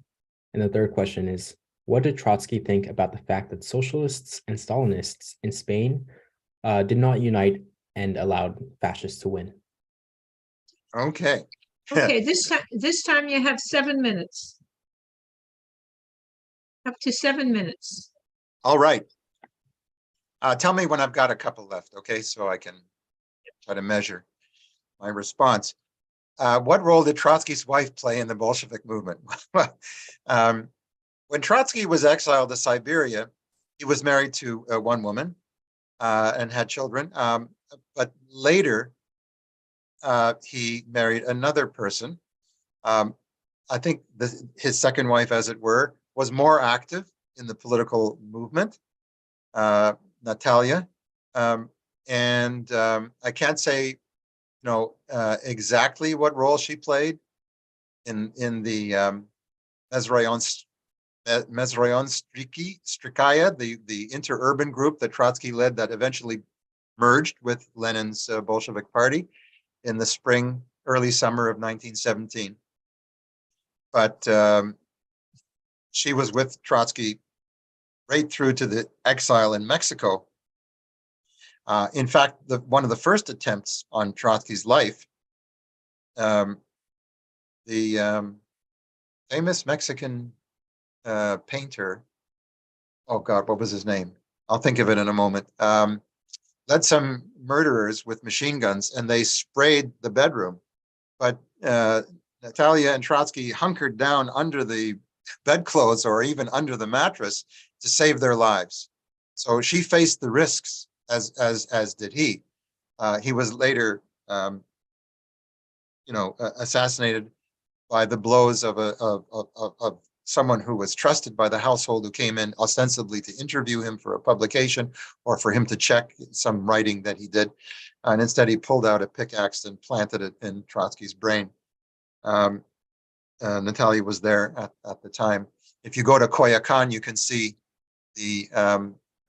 And the third question is, what did Trotsky think about the fact that socialists and Stalinists in Spain did not unite and allowed fascists to win? Okay. Okay, this time you have 7 minutes. Up to 7 minutes. All right. Tell me when I've got a couple left, okay? So I can try to measure my response. What role did Trotsky's wife play in the Bolshevik movement? When Trotsky was exiled to Siberia, he was married to one woman and had children. But later, he married another person. I think his second wife, as it were, was more active in the political movement, Natalia. I can't say, exactly what role she played in the Mezrayonstrikaya, the interurban group that Trotsky led that eventually merged with Lenin's Bolshevik Party in the early summer of 1917. But she was with Trotsky right through to the exile in Mexico. In fact, one of the first attempts on Trotsky's life, the famous Mexican painter, oh God, what was his name? I'll think of it in a moment, led some murderers with machine guns and they sprayed the bedroom. But Natalia and Trotsky hunkered down under the bedclothes or even under the mattress to save their lives. So she faced the risks as did he. He was later, assassinated by the blows of someone who was trusted by the household, who came in ostensibly to interview him for a publication or for him to check some writing that he did. And instead he pulled out a pickaxe and planted it in Trotsky's brain. Natalia was there at the time. If you go to Coyoacan, you can see the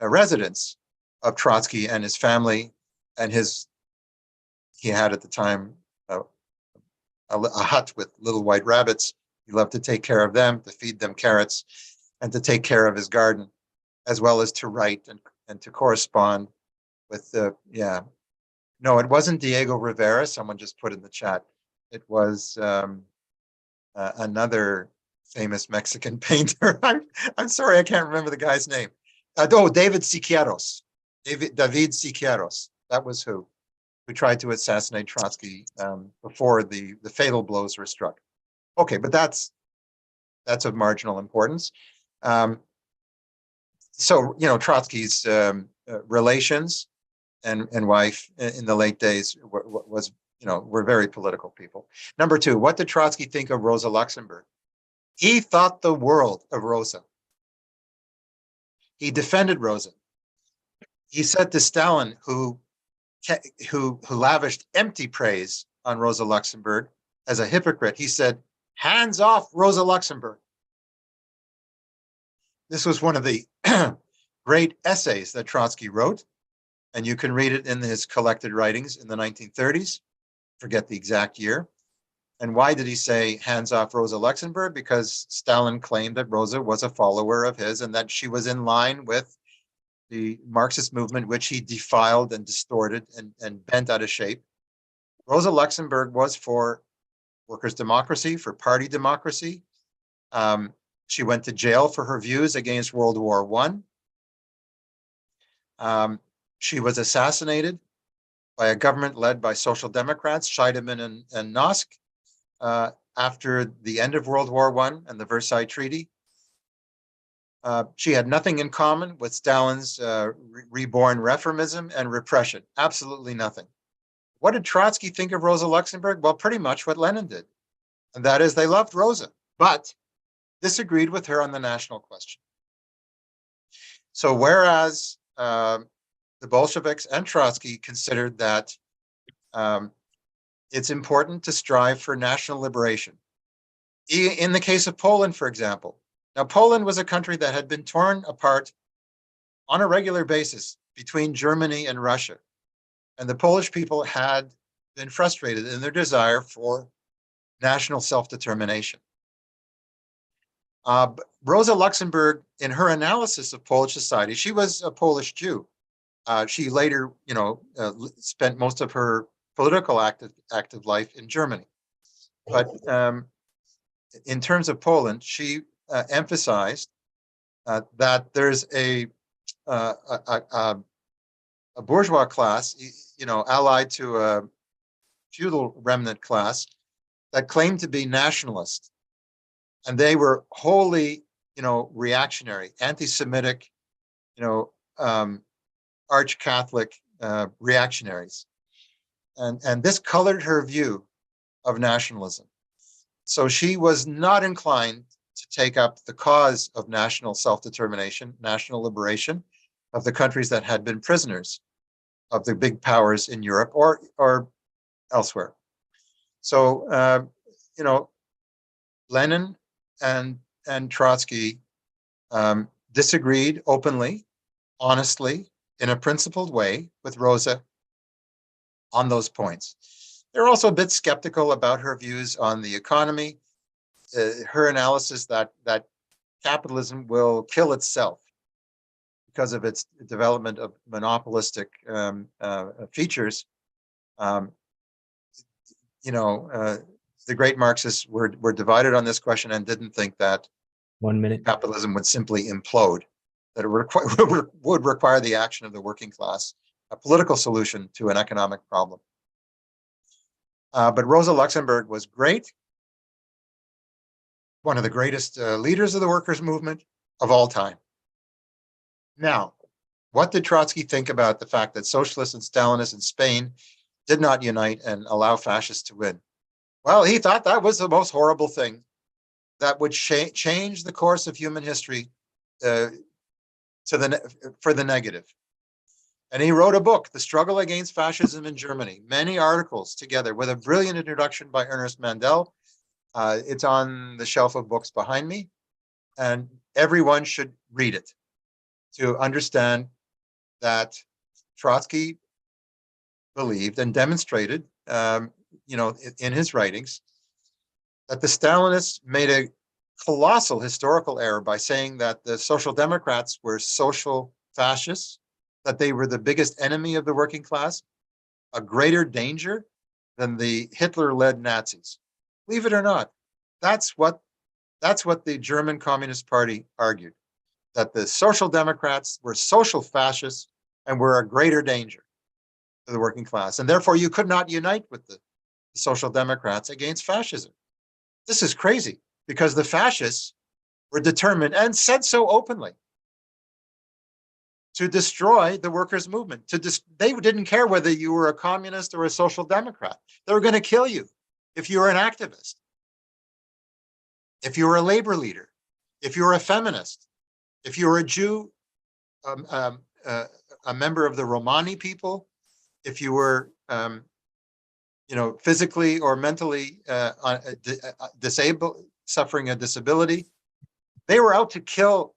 residence of Trotsky and his family, and he had at the time a hut with little white rabbits. He loved to take care of them, to feed them carrots, and to take care of his garden, as well as to write and to correspond with no, it wasn't Diego Rivera. Someone just put in the chat. It was another famous Mexican painter. I'm sorry, I can't remember the guy's name. David Siqueiros. David Siqueiros. That was who tried to assassinate Trotsky before the fatal blows were struck. Okay, but that's of marginal importance. So Trotsky's relations and wife in the late days were very political people. Number two, what did Trotsky think of Rosa Luxemburg? He thought the world of Rosa. He defended Rosa. He said to Stalin, who lavished empty praise on Rosa Luxemburg as a hypocrite, he said, "Hands off Rosa Luxemburg." This was one of the great essays that Trotsky wrote, and you can read it in his collected writings in the 1930s. Forget the exact year. And why did he say hands off Rosa Luxemburg? Because Stalin claimed that Rosa was a follower of his and that she was in line with the Marxist movement, which he defiled and distorted and bent out of shape. Rosa Luxemburg was for workers' democracy, for party democracy. She went to jail for her views against World War I. She was assassinated by a government led by Social Democrats, Scheidemann and Nosk, after the end of World War I and the Versailles Treaty. She had nothing in common with Stalin's reborn reformism and repression. Absolutely nothing. What did Trotsky think of Rosa Luxemburg? Well, pretty much what Lenin did. And that is, they loved Rosa, but disagreed with her on the national question. So whereas the Bolsheviks and Trotsky considered that it's important to strive for national liberation. In the case of Poland, for example, now Poland was a country that had been torn apart on a regular basis between Germany and Russia. And the Polish people had been frustrated in their desire for national self-determination. Rosa Luxemburg, in her analysis of Polish society, she was a Polish Jew. She later, spent most of her political active life in Germany. But in terms of Poland, she emphasized that there's a bourgeois class, allied to a feudal remnant class that claimed to be nationalist, and they were wholly, reactionary, anti-Semitic, arch-Catholic reactionaries, and this colored her view of nationalism. So she was not inclined to take up the cause of national self-determination, national liberation of the countries that had been prisoners of the big powers in Europe or elsewhere. So, Lenin and Trotsky disagreed openly, honestly, in a principled way with Rosa on those points. They're also a bit skeptical about her views on the economy, her analysis that capitalism will kill itself because of its development of monopolistic features. The great Marxists were divided on this question and didn't think that 1 minute. capitalism would simply implode, that it would require the action of the working class, a political solution to an economic problem. But Rosa Luxemburg was great, one of the greatest leaders of the workers' movement of all time. Now, what did Trotsky think about the fact that socialists and Stalinists in Spain did not unite and allow fascists to win? Well, he thought that was the most horrible thing that would change the course of human history for the negative. And he wrote a book, The Struggle Against Fascism in Germany, many articles together with a brilliant introduction by Ernest Mandel. It's on the shelf of books behind me, and everyone should read it to understand that Trotsky believed and demonstrated, in his writings, that the Stalinists made a colossal historical error by saying that the Social Democrats were social fascists, that they were the biggest enemy of the working class, a greater danger than the Hitler-led Nazis. Believe it or not, that's what the German Communist Party argued, that the Social Democrats were social fascists and were a greater danger to the working class. And therefore, you could not unite with the Social Democrats against fascism. This is crazy, because the fascists were determined, and said so openly, to destroy the workers' movement. They didn't care whether you were a communist or a social democrat. They were going to kill you if you were an activist, if you were a labor leader, if you were a feminist, if you were a Jew, a member of the Romani people, if you were physically or mentally disabled, suffering a disability. They were out to kill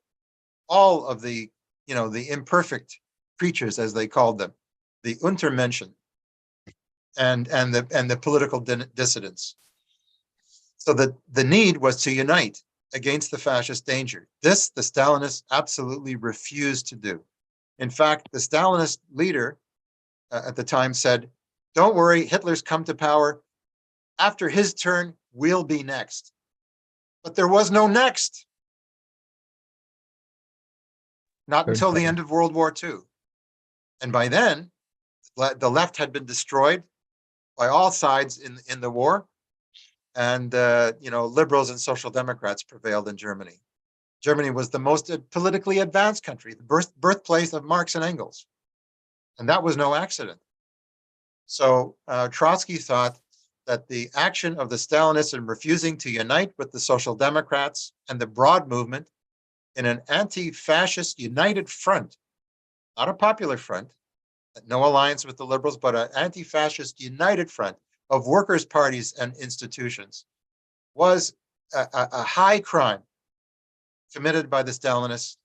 all of the imperfect creatures, as they called them, the Untermenschen, and the political dissidents. So the need was to unite against the fascist danger. This, the Stalinists absolutely refused to do. In fact, the Stalinist leader at the time said, "Don't worry, Hitler's come to power. After his turn, we'll be next." But there was no next. Not until the end of World War II. And by then, the left had been destroyed by all sides in the war. And, liberals and social democrats prevailed in Germany. Germany was the most politically advanced country, the birthplace of Marx and Engels. And that was no accident. So Trotsky thought that the action of the Stalinists in refusing to unite with the Social Democrats and the broad movement in an anti-fascist united front, not a popular front, no alliance with the liberals, but an anti-fascist united front of workers' parties and institutions, was a high crime committed by the Stalinists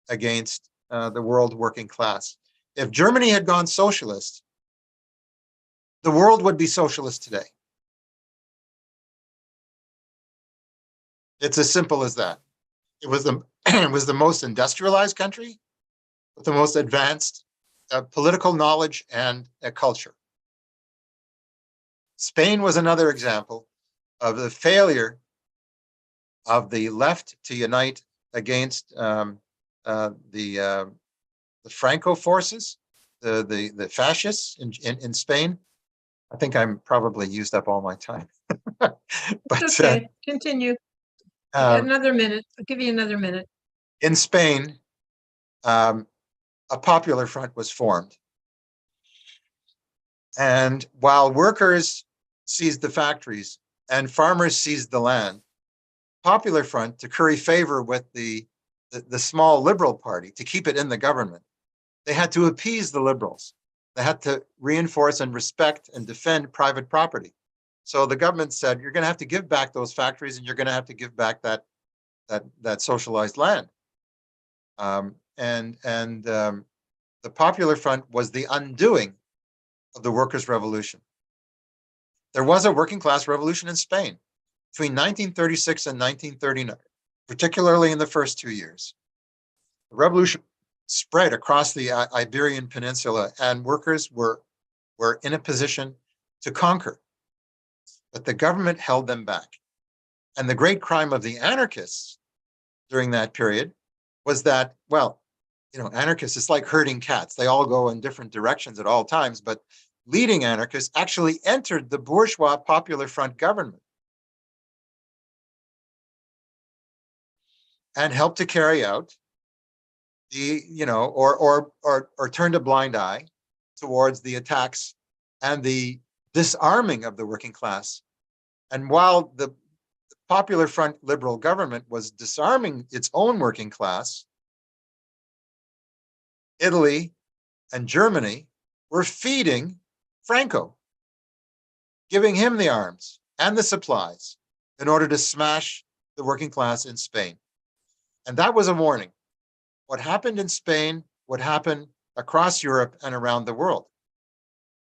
against the world working class. If Germany had gone socialist, the world would be socialist today. It's as simple as that. It was the it was the most industrialized country with the most advanced political knowledge and culture. Spain was another example of the failure of the left to unite against the Franco forces, the fascists in Spain. I think I'm probably used up all my time. But It's okay. Continue. Another minute. I'll give you another minute. In Spain, a popular front was formed. And while workers seized the factories and farmers seized the land, Popular Front, to curry favor with the small Liberal Party, to keep it in the government, they had to appease the Liberals. They had to reinforce and respect and defend private property. So the government said, you're going to have to give back those factories, and you're going to have to give back that socialized land. The Popular Front was the undoing of the workers' revolution. There was a working class revolution in Spain between 1936 and 1939, particularly in the first 2 years. The revolution spread across the Iberian Peninsula, and workers were in a position to conquer. But the government held them back. And the great crime of the anarchists during that period was that, well, anarchists, it's like herding cats. They all go in different directions at all times, but leading anarchists actually entered the bourgeois Popular Front government and helped to carry out or turned a blind eye towards the attacks and the disarming of the working class. And while the Popular Front liberal government was disarming its own working class, Italy and Germany were feeding Franco, giving him the arms and the supplies in order to smash the working class in Spain. And that was a warning. What happened in Spain would happen across Europe and around the world,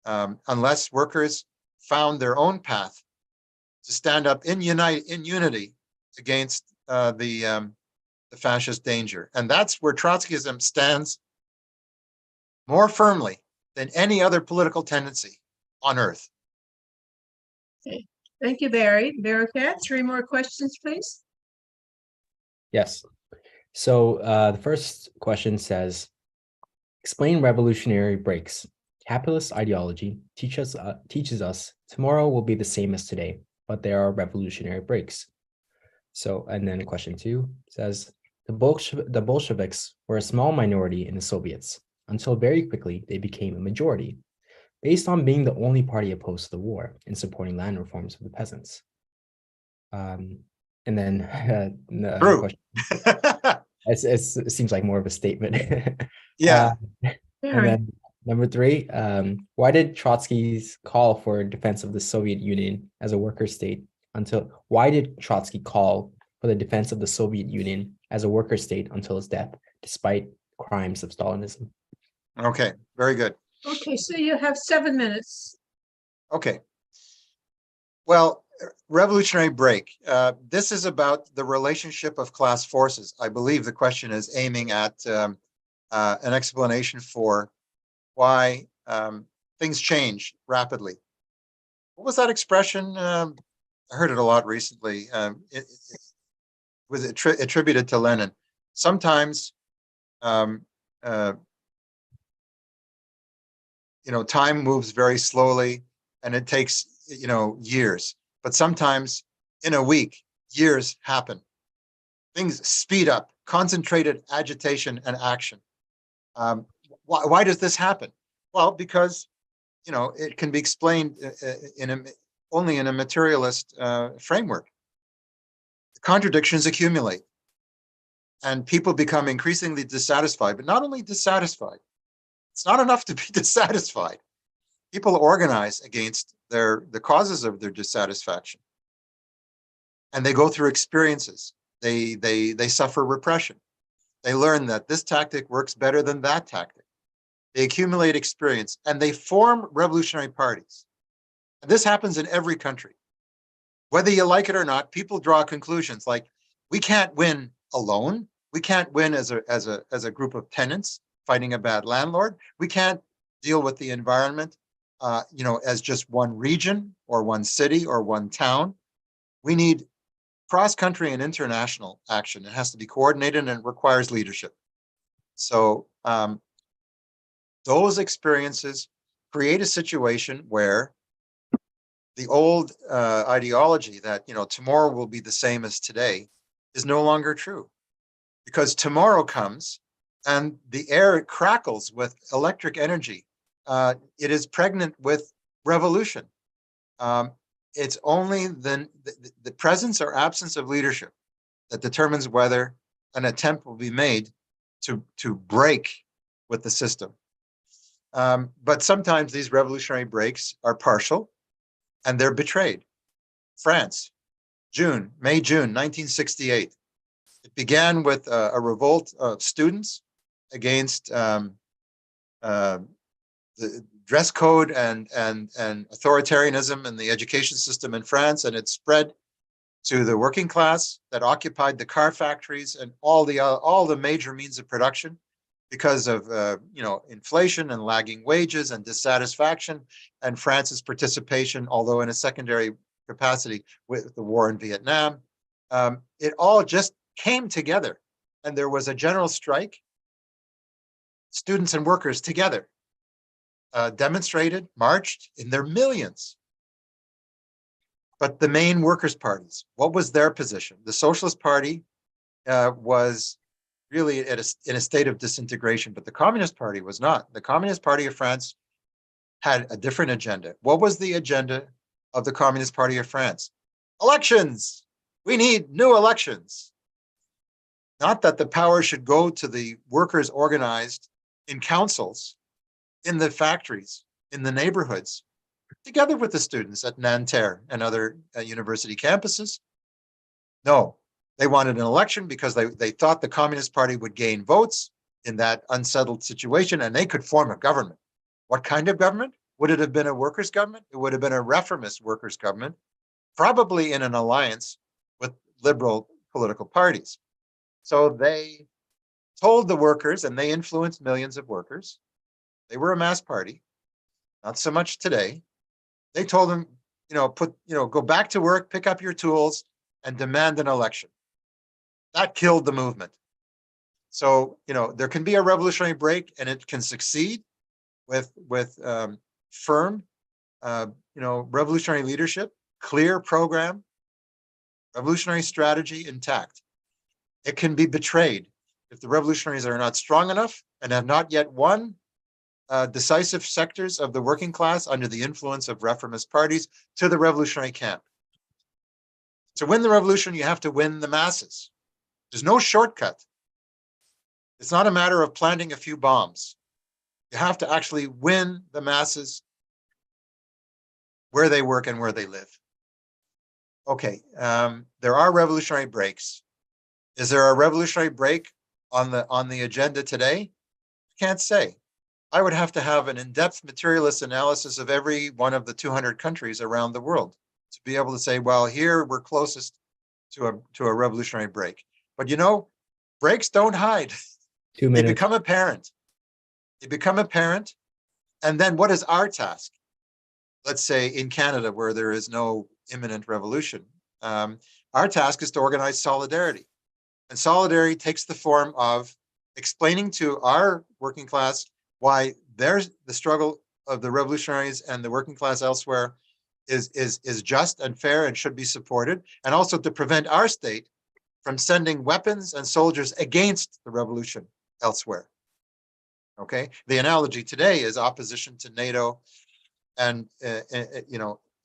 unless workers found their own path to stand up in unity against the fascist danger. And that's where Trotskyism stands more firmly than any other political tendency on earth. Okay. Thank you, Barry. Bearcat, 3 more questions, please. Yes. So the first question says, explain revolutionary breaks. Capitalist ideology teaches us tomorrow will be the same as today, but there are revolutionary breaks. So, and then question 2 says, the Bolsheviks were a small minority in the Soviets until very quickly they became a majority, based on being the only party opposed to the war and supporting land reforms for the peasants. And then True. question, it seems like more of a statement. Yeah. And then number 3, why did Trotsky's call for defense of the Soviet Union as a worker state why did Trotsky call for the defense of the Soviet Union as a worker state until his death, despite crimes of Stalinism? Okay, very good. Okay, so you have 7 minutes. Okay. Well, revolutionary break. This is about the relationship of class forces. I believe the question is aiming at an explanation for why things change rapidly. What was that expression? I heard it a lot recently. It was attributed to Lenin. Sometimes, time moves very slowly, and it takes years. But sometimes, in a week, years happen. Things speed up. Concentrated agitation and action. Why does this happen? Well, because it can be explained only in a materialist framework. Contradictions accumulate, and people become increasingly dissatisfied. But not only dissatisfied, it's not enough to be dissatisfied. People organize against the causes of their dissatisfaction, and they go through experiences. They suffer repression. They learn that this tactic works better than that tactic. They accumulate experience, and they form revolutionary parties. And this happens in every country. Whether you like it or not, people draw conclusions like, We can't win alone. We can't win as a group of tenants fighting a bad landlord. We can't deal with the environment, as just one region or one city or one town. We need cross-country and international action. It has to be coordinated and it requires leadership. So those experiences create a situation where the old ideology that tomorrow will be the same as today is no longer true, because tomorrow comes and the air crackles with electric energy. It is pregnant with revolution. It's only the presence or absence of leadership that determines whether an attempt will be made to break with the system. But sometimes these revolutionary breaks are partial and they're betrayed. France, May, June 1968. It began with a revolt of students against the dress code and authoritarianism in the education system in France, and it spread to the working class that occupied the car factories and all the major means of production because of inflation and lagging wages and dissatisfaction, and France's participation, although in a secondary capacity, with the war in Vietnam. It all just came together, and there was a general strike. Students and workers together demonstrated, marched in their millions. But the main workers' parties, what was their position? The Socialist Party was really in a state of disintegration, but the Communist Party was not. The Communist Party of France had a different agenda. What was the agenda of the Communist Party of France? Elections! We need new elections. Not that the power should go to the workers organized in councils, in the factories, in the neighborhoods, together with the students at Nanterre and other university campuses. No, they wanted an election because they thought the Communist Party would gain votes in that unsettled situation and they could form a government. What kind of government? Would it have been a workers' government? It would have been a reformist workers' government, probably in an alliance with liberal political parties. So they told the workers, and they influenced millions of workers. They were a mass party, not so much today. They told them, go back to work, pick up your tools, and demand an election. That killed the movement. So, there can be a revolutionary break, and it can succeed with firm, revolutionary leadership, clear program, revolutionary strategy intact. It can be betrayed if the revolutionaries are not strong enough and have not yet won decisive sectors of the working class under the influence of reformist parties to the revolutionary camp. To win the revolution, you have to win the masses. There's no shortcut. It's not a matter of planting a few bombs. You have to actually win the masses where they work and where they live. Okay, there are revolutionary breaks. Is there a revolutionary break on the agenda today? I can't say. I would have to have an in-depth materialist analysis of every one of the 200 countries around the world to be able to say, well, here we're closest to a revolutionary break. But breaks don't hide. 2 They minutes. become apparent. They become apparent. And then what is our task? Let's say in Canada, where there is no imminent revolution, our task is to organize solidarity. And solidarity takes the form of explaining to our working class why there's the struggle of the revolutionaries and the working class elsewhere is just and fair and should be supported, and also to prevent our state from sending weapons and soldiers against the revolution elsewhere. Okay, the analogy today is opposition to NATO and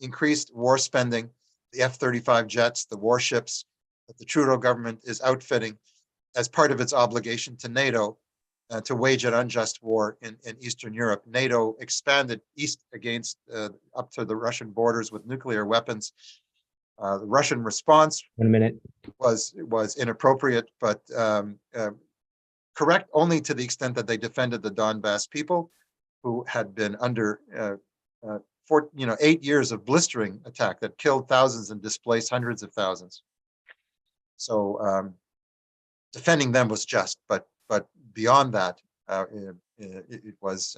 increased war spending, the F-35 jets, the warships that the Trudeau government is outfitting as part of its obligation to NATO to wage an unjust war in Eastern Europe. NATO expanded east against up to the Russian borders with nuclear weapons. The Russian response 1 minute. was inappropriate, but correct only to the extent that they defended the Donbass people, who had been under 8 years of blistering attack that killed thousands and displaced hundreds of thousands. defending them was just, but beyond that, it was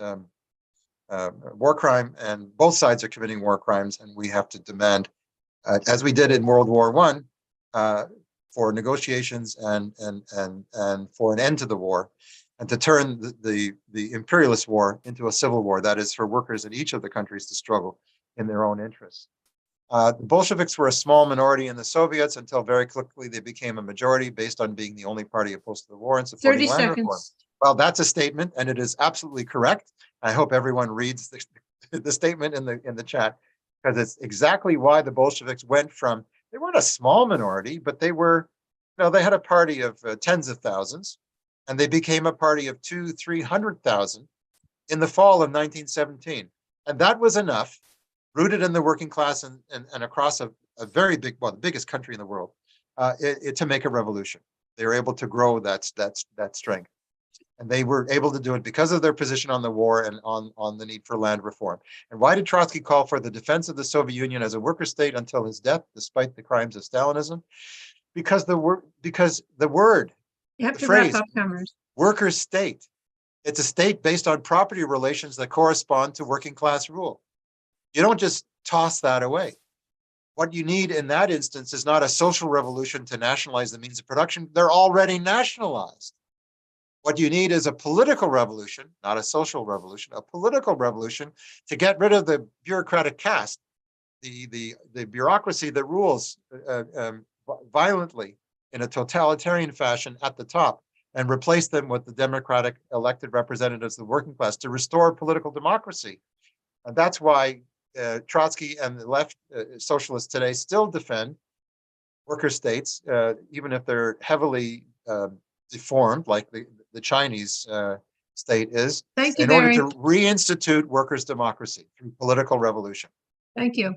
war crime, and both sides are committing war crimes, and we have to demand, as we did in World War I, for negotiations and for an end to the war, and to turn the imperialist war into a civil war. That is, for workers in each of the countries to struggle in their own interests. The Bolsheviks were a small minority in the Soviets until very quickly they became a majority based on being the only party opposed to the war and supporting 30 land reform. seconds. Well, that's a statement, and it is absolutely correct. I hope everyone reads the statement in the chat, because it's exactly why the Bolsheviks went from, they weren't a small minority, but they were, they had a party of tens of thousands, and they became a party of 200,000-300,000 in the fall of 1917. And that was enough, rooted in the working class and across a very big, well, the biggest country in the world, to make a revolution. They were able to grow that strength. And they were able to do it because of their position on the war and on the need for land reform. And why did Trotsky call for the defense of the Soviet Union as a worker state until his death, despite the crimes of Stalinism? Because the word, You have the to phrase, wrap up, Comrade. worker state, it's a state based on property relations that correspond to working class rule. You don't just toss that away. What you need in that instance is not a social revolution to nationalize the means of production. They're already nationalized. What you need is a political revolution, not a social revolution, a political revolution to get rid of the bureaucratic caste, the bureaucracy that rules violently in a totalitarian fashion at the top, and replace them with the democratic elected representatives of the working class to restore political democracy. And that's why Trotsky and the left socialists today still defend worker states, even if they're heavily deformed, like the Chinese state is, Thank you, in order Barry. to reinstitute workers' democracy through political revolution. Thank you.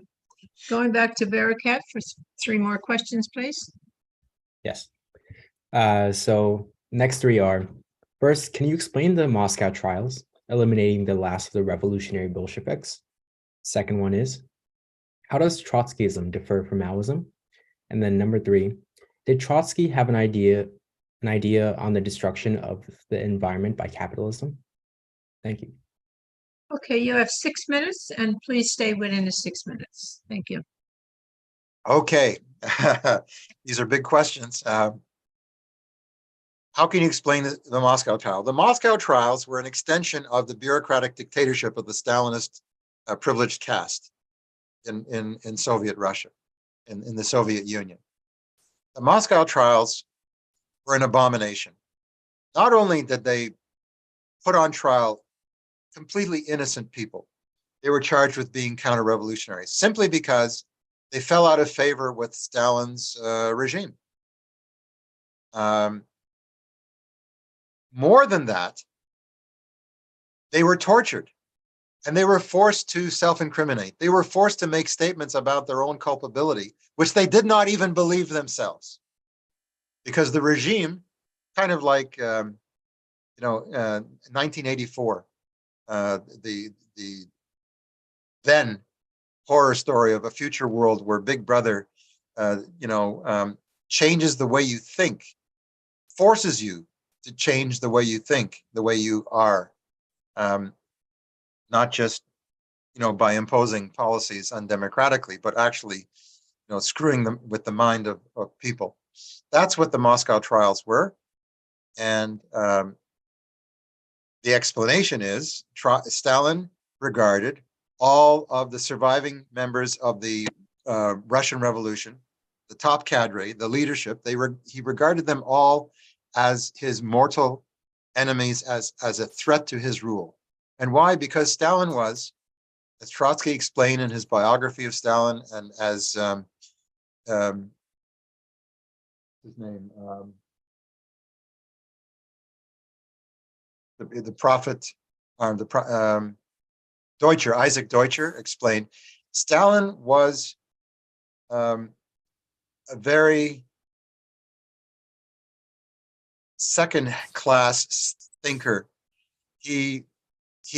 Going back to Barakat for 3 more questions, please. Yes. So next 3 are, first, can you explain the Moscow trials, eliminating the last of the revolutionary Bolsheviks? Second one is, how does Trotskyism differ from Maoism? And then number 3, did Trotsky have an idea on the destruction of the environment by capitalism? Thank you. Okay, you have 6 minutes, and please stay within the 6 minutes. Thank you. Okay, these are big questions. How can you explain the Moscow trial? The Moscow trials were an extension of the bureaucratic dictatorship of the Stalinist privileged caste in Soviet Russia, in the Soviet Union. The Moscow trials were an abomination. Not only did they put on trial completely innocent people, they were charged with being counter-revolutionaries simply because they fell out of favor with Stalin's regime. More than that, they were tortured and they were forced to self-incriminate. They were forced to make statements about their own culpability, which they did not even believe themselves. Because the regime, kind of like, 1984, the then horror story of a future world where Big Brother, changes the way you think, forces you to change the way you think, the way you are, not just, by imposing policies undemocratically, but actually, screwing them with the mind of people. That's what the Moscow trials were. And the explanation is Stalin regarded all of the surviving members of the Russian Revolution, the top cadre, the leadership, he regarded them all as his mortal enemies, as a threat to his rule. And why? Because Stalin was, as Trotsky explained in his biography of Stalin, and as his name, the prophet, Deutscher, Isaac Deutscher explained, Stalin was a very second-class thinker. He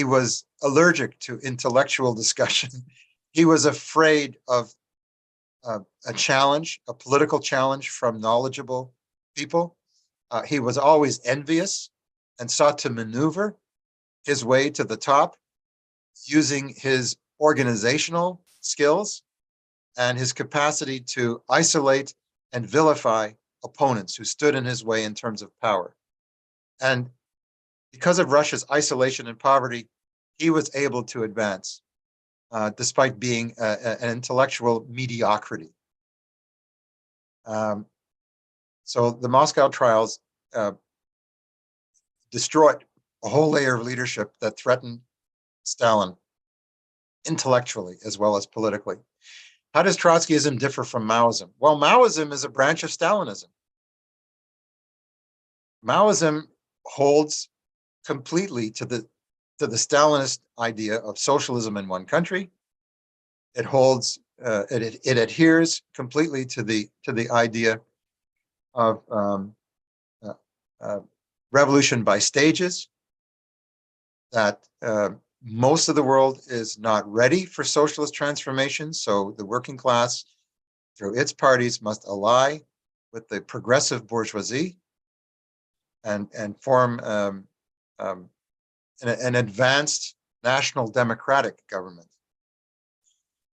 was allergic to intellectual discussion. He was afraid of a challenge, a political challenge from knowledgeable people. He was always envious and sought to maneuver his way to the top using his organizational skills and his capacity to isolate and vilify opponents who stood in his way in terms of power. And because of Russia's isolation and poverty, he was able to advance despite being an intellectual mediocrity. So the Moscow trials destroyed a whole layer of leadership that threatened Stalin intellectually as well as politically. How does Trotskyism differ from Maoism? Well, Maoism is a branch of Stalinism. Maoism holds completely to the Stalinist idea of socialism in one country. It holds, it adheres completely to the idea of revolution by stages, that most of the world is not ready for socialist transformation. So the working class, through its parties, must ally with the progressive bourgeoisie and form an advanced national democratic government.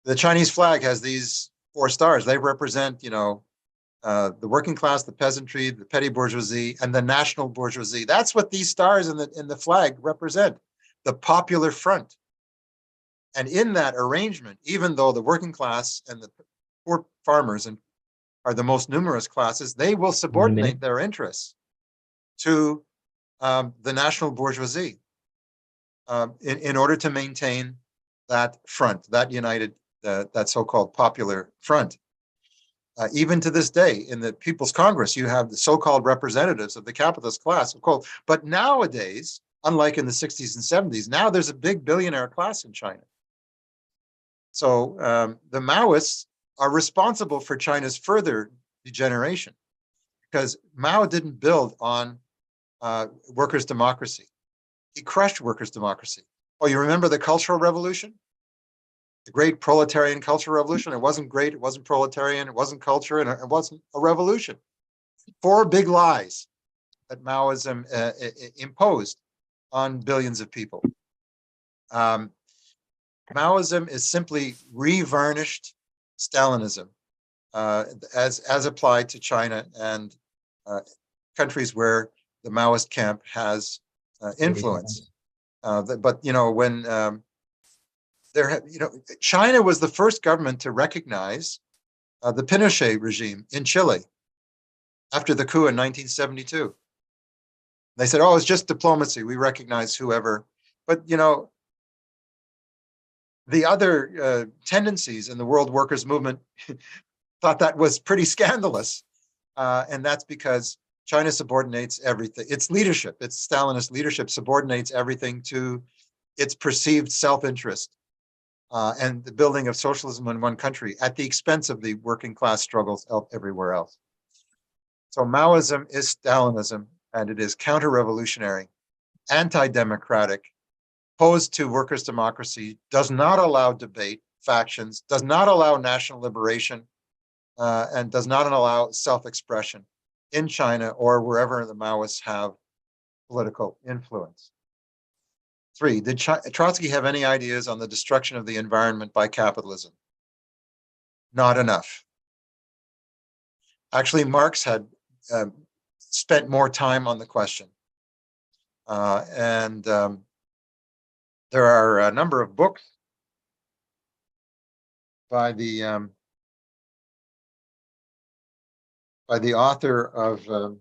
The Chinese flag has these 4 stars. They represent, the working class, the peasantry, the petty bourgeoisie, and the national bourgeoisie. That's what these stars in the flag represent, the popular front. And in that arrangement, even though the working class and the poor farmers are the most numerous classes, they will subordinate their interests to the national bourgeoisie in order to maintain that front, that united, that so-called popular front. Even to this day, in the People's Congress, you have the so-called representatives of the capitalist class. But nowadays, unlike in the 60s and 70s, now there's a big billionaire class in China. So the Maoists are responsible for China's further degeneration, because Mao didn't build on workers' democracy. He crushed workers' democracy. Oh, you remember the Cultural Revolution? The great proletarian cultural revolution? It wasn't great, it wasn't proletarian, it wasn't culture, and it wasn't a revolution. 4 big lies that Maoism imposed on billions of people. Maoism is simply revarnished Stalinism as applied to China and countries where the Maoist camp has influence. But when China was the first government to recognize the Pinochet regime in Chile after the coup in 1972. They said, "Oh, it's just diplomacy. We recognize whoever." But the other tendencies in the world workers' movement thought that was pretty scandalous, and that's because China subordinates everything. Its leadership, its Stalinist leadership, subordinates everything to its perceived self-interest and the building of socialism in one country at the expense of the working class struggles everywhere else. So Maoism is Stalinism, and it is counter-revolutionary, anti-democratic, opposed to workers' democracy, does not allow debate, factions, does not allow national liberation, and does not allow self-expression in China or wherever the Maoists have political influence. 3, did Trotsky have any ideas on the destruction of the environment by capitalism? Not enough. Actually, Marx had spent more time on the question. And there are a number of books by the author of the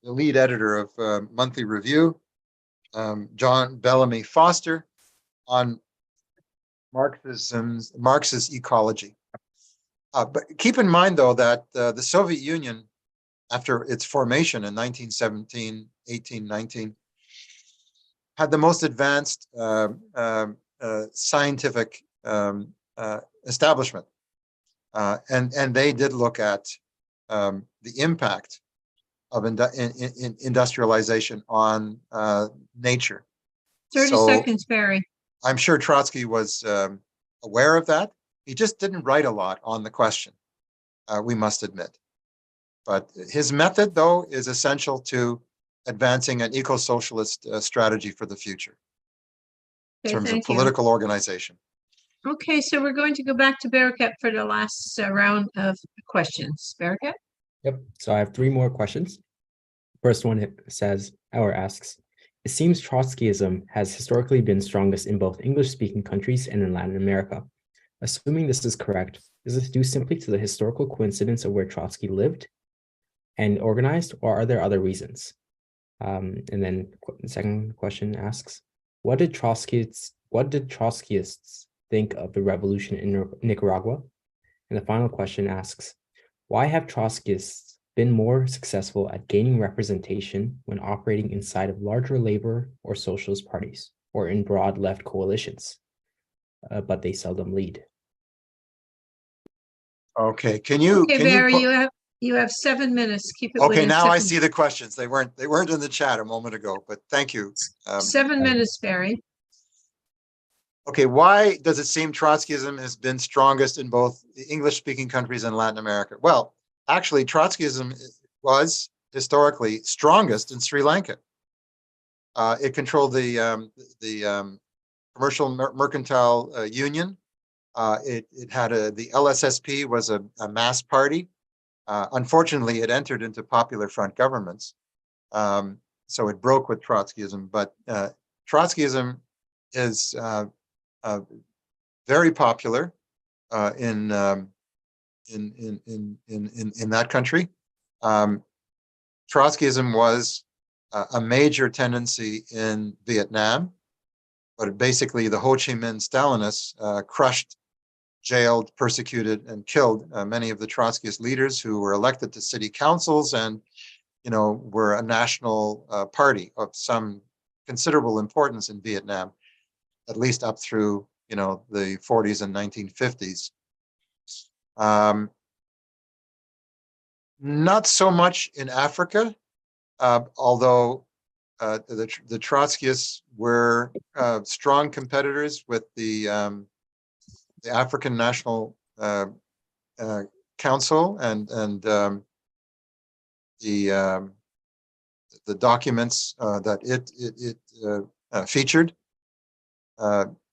lead editor of Monthly Review, John Bellamy Foster, on Marx's ecology. But keep in mind, though, that the Soviet Union, after its formation in 1917, 18, 19, had the most advanced scientific establishment. And they did look at the impact of industrialization on nature. 30 seconds, Barry. I'm sure Trotsky was aware of that. He just didn't write a lot on the question. we must admit. But his method, though, is essential to advancing an eco-socialist strategy for the future in Okay, terms of thank you. political organization. Okay, so we're going to go back to Barakat for the last round of questions. Barakat? Yep. So I have three more questions. First one says, or asks, it seems Trotskyism has historically been strongest in both English-speaking countries and in Latin America. Assuming this is correct, is this due simply to the historical coincidence of where Trotsky lived and organized, or are there other reasons? And then the second question asks, what did Trotskyists think of the revolution in Nicaragua? And the final question asks, why have Trotskyists been more successful at gaining representation when operating inside of larger labor or socialist parties or in broad left coalitions, but they seldom lead? Okay, Okay, Barry, you have 7 minutes. Keep it Okay, within now I 7 see the questions. They weren't in the chat a moment ago, but thank you. 7 minutes, Barry. Okay, why does it seem Trotskyism has been strongest in both the English-speaking countries and Latin America? Well, actually, Trotskyism was historically strongest in Sri Lanka. It controlled the commercial mercantile union. It had the LSSP was a mass party. Unfortunately, it entered into Popular Front governments, so it broke with Trotskyism. But Trotskyism is very popular in that country. Trotskyism was a major tendency in Vietnam, but basically the Ho Chi Minh Stalinists crushed, jailed, persecuted, and killed many of the Trotskyist leaders who were elected to city councils and, were a national party of some considerable importance in Vietnam, at least up through, the 40s and 1950s. Not so much in Africa, although the Trotskyists were strong competitors with the African National Council and the documents that it featured.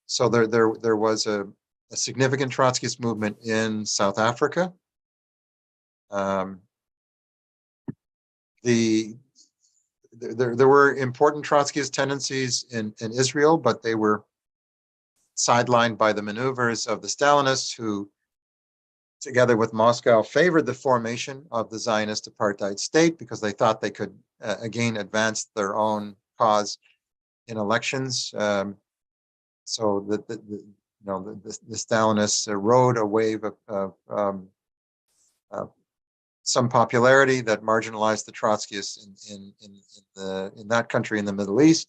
So there was a significant Trotskyist movement in South Africa. There were important Trotskyist tendencies in Israel, but they were sidelined by the maneuvers of the Stalinists, who, together with Moscow, favored the formation of the Zionist apartheid state because they thought they could again advance their own cause in elections. So the Stalinists rode a wave of some popularity that marginalized the Trotskyists in that country in the Middle East.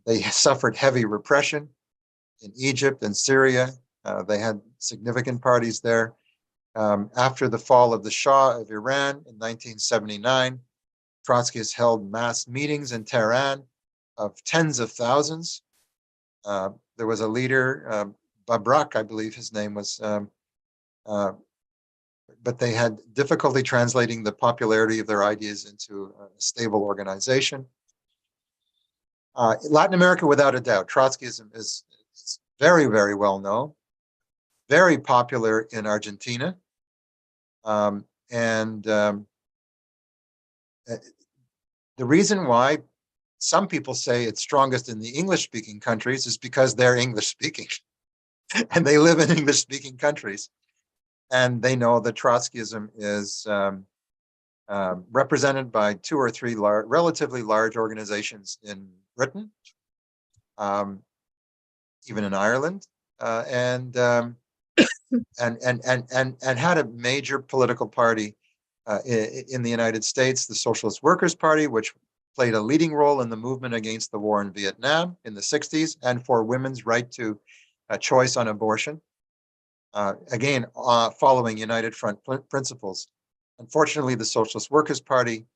They suffered heavy repression in Egypt and Syria. They had significant parties there. After the fall of the Shah of Iran in 1979, Trotskyists held mass meetings in Tehran of tens of thousands. There was a leader, Babrak, I believe his name was, but they had difficulty translating the popularity of their ideas into a stable organization. Latin America, without a doubt, Trotskyism is very, very well known, very popular in Argentina. The reason why some people say it's strongest in the English-speaking countries is because they're English-speaking and they live in English-speaking countries. And they know that Trotskyism is represented by 2 or 3 relatively large organizations in Britain, even in Ireland, and had a major political party in the United States, the Socialist Workers' Party, which played a leading role in the movement against the war in Vietnam in the 60s and for women's right to choice on abortion. Again, following United Front principles. Unfortunately, the Socialist Workers' Party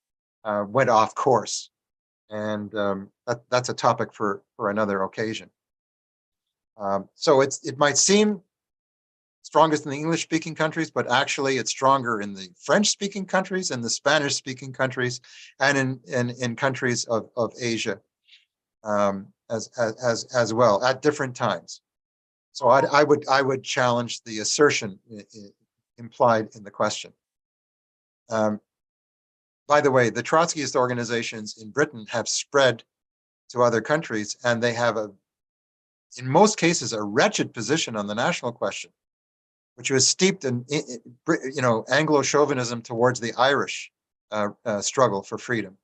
went off course, and that's a topic for another occasion. So it might seem strongest in the English-speaking countries, but actually it's stronger in the French-speaking countries and the Spanish-speaking countries, and in countries of Asia as well at different times. So I would challenge the assertion implied in the question. By the way, the Trotskyist organizations in Britain have spread to other countries, and they have in most cases, a wretched position on the national question, which was steeped in Anglo-chauvinism towards the Irish struggle for freedom.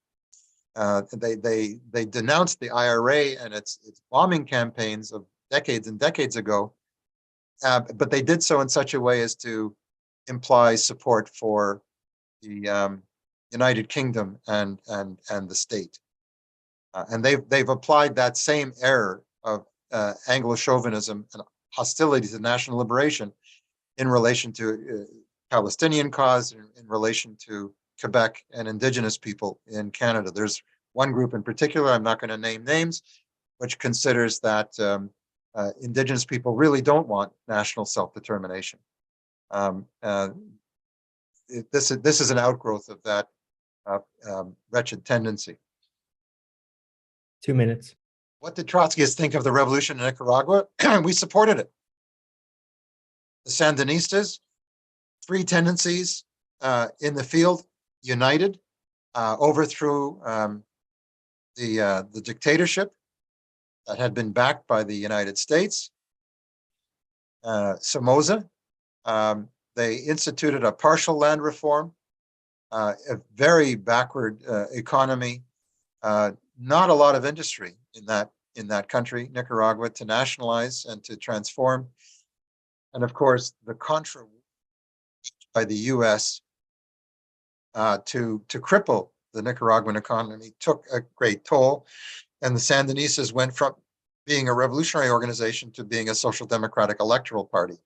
They denounced the IRA and its bombing campaigns of decades and decades ago, but they did so in such a way as to imply support for the United Kingdom and the state. And they've applied that same error of Anglo-chauvinism and hostility to national liberation in relation to Palestinian cause, in relation to Quebec and Indigenous people in Canada. There's one group in particular, I'm not going to name names, which considers that Indigenous people really don't want national self-determination. This is an outgrowth of that wretched tendency. 2 minutes. What did Trotskyists think of the revolution in Nicaragua? We supported it. The Sandinistas, three tendencies in the field, united, overthrew the dictatorship that had been backed by the United States. Somoza, they instituted a partial land reform, a very backward economy, not a lot of industry in that country, Nicaragua, to nationalize and to transform. And of course, the Contra by the US to cripple the Nicaraguan economy took a great toll. And the Sandinistas went from being a revolutionary organization to being a social democratic electoral party.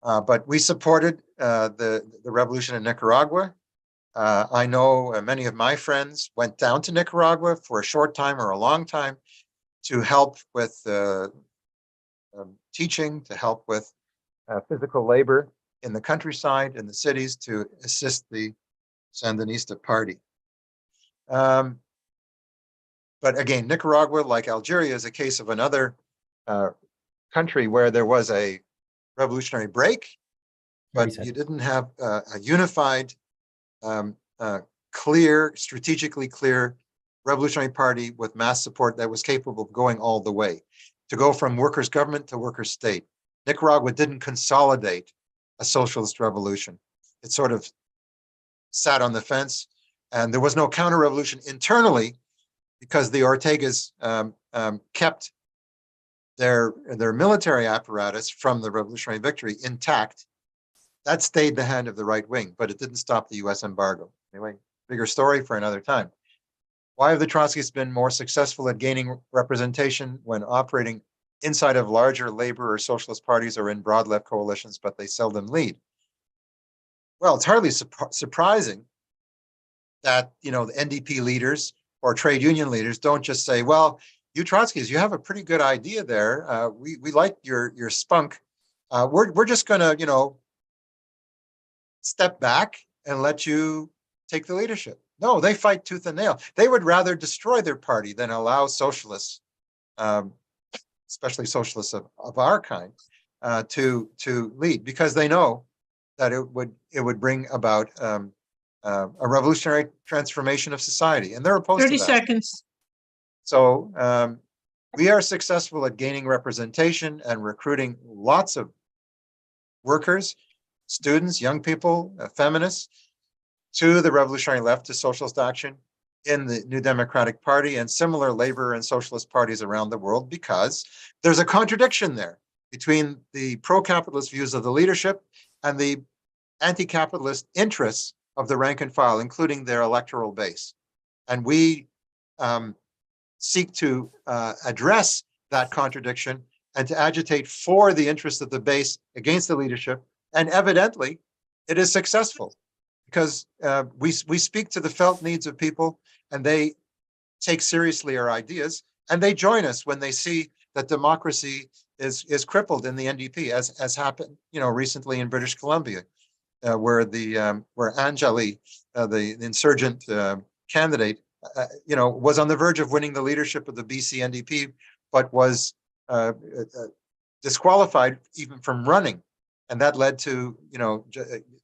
But we supported the revolution in Nicaragua. I know many of my friends went down to Nicaragua for a short time or a long time to help with teaching, to help with physical labor in the countryside, in the cities, to assist the Sandinista party. But again, Nicaragua, like Algeria, is a case of another country where there was a revolutionary break, but you didn't have a unified, clear, strategically clear revolutionary party with mass support that was capable of going all the way, to go from workers' government to workers' state. Nicaragua didn't consolidate a socialist revolution. It sort of sat on the fence, and there was no counter-revolution internally because the Ortegas kept their military apparatus from the revolutionary victory intact. That stayed the hand of the right wing, but it didn't stop the US embargo. Anyway, bigger story for another time. Why have the Trotskyists been more successful at gaining representation when operating inside of larger labor or socialist parties or in broad left coalitions, but they seldom lead? Well, it's hardly surprising that, the NDP leaders or trade union leaders don't just say, well, you Trotskyists, you have a pretty good idea there. We like your spunk. We're just going to, step back and let you take the leadership. No, they fight tooth and nail. They would rather destroy their party than allow socialists, especially socialists of our kind, to lead, because they know that it would bring about a revolutionary transformation of society, and they're opposed to that. 30 seconds. So we are successful at gaining representation and recruiting lots of workers, students, young people, feminists, to the revolutionary left, to socialist action in the New Democratic Party and similar labor and socialist parties around the world, because there's a contradiction there between the pro-capitalist views of the leadership and the anti-capitalist interests of the rank and file, including their electoral base. And we seek to address that contradiction and to agitate for the interests of the base against the leadership. And evidently, it is successful, because we speak to the felt needs of people, and they take seriously our ideas, and they join us when they see that democracy is crippled in the NDP, as happened, recently in British Columbia, where Anjali, the insurgent candidate, was on the verge of winning the leadership of the BC NDP, but was disqualified even from running, and that led to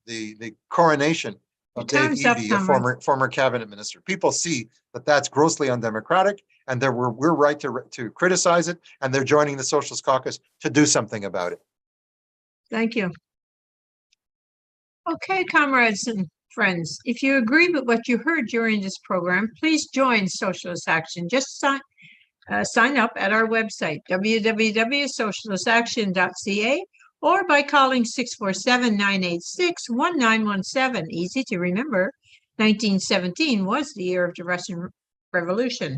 the coronation of Dave Eby, a former cabinet minister. People see that that's grossly undemocratic, and we're right to criticize it, and they're joining the Socialist Caucus to do something about it. Thank you. Okay, comrades and friends, if you agree with what you heard during this program, please join Socialist Action. Just sign up at our website, www.socialistaction.ca, or by calling 647-986-1917. Easy to remember. 1917 was the year of the Russian Revolution.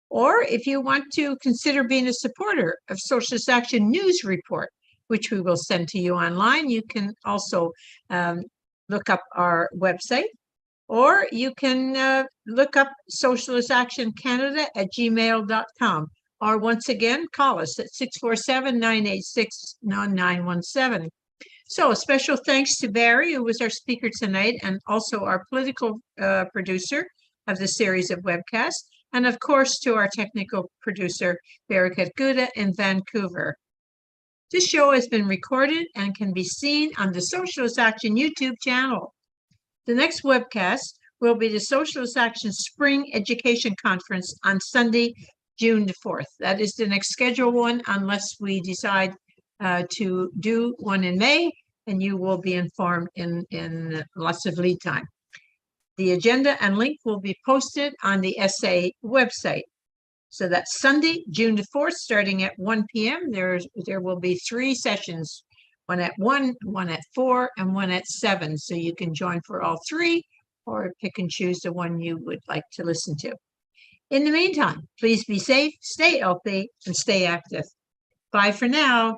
Or if you want to consider being a supporter of Socialist Action News Report, which we will send to you online, you can also look up our website, or you can look up socialistactioncanada@gmail.com. Or once again, call us at 647-986-1917. So a special thanks to Barry, who was our speaker tonight, and also our political producer of the series of webcasts, and of course to our technical producer, Barakat Gouda in Vancouver. This show has been recorded and can be seen on the Socialist Action YouTube channel. The next webcast will be the Socialist Action Spring Education Conference on Sunday, June the 4th. That is the next scheduled one, unless we decide to do one in May, and you will be informed in lots of lead time. The agenda and link will be posted on the SA website. So that's Sunday, June the 4th, starting at 1 p.m. There will be 3 sessions, one at 1, one at 4, and one at 7. So you can join for all 3, or pick and choose the one you would like to listen to. In the meantime, please be safe, stay healthy, and stay active. Bye for now.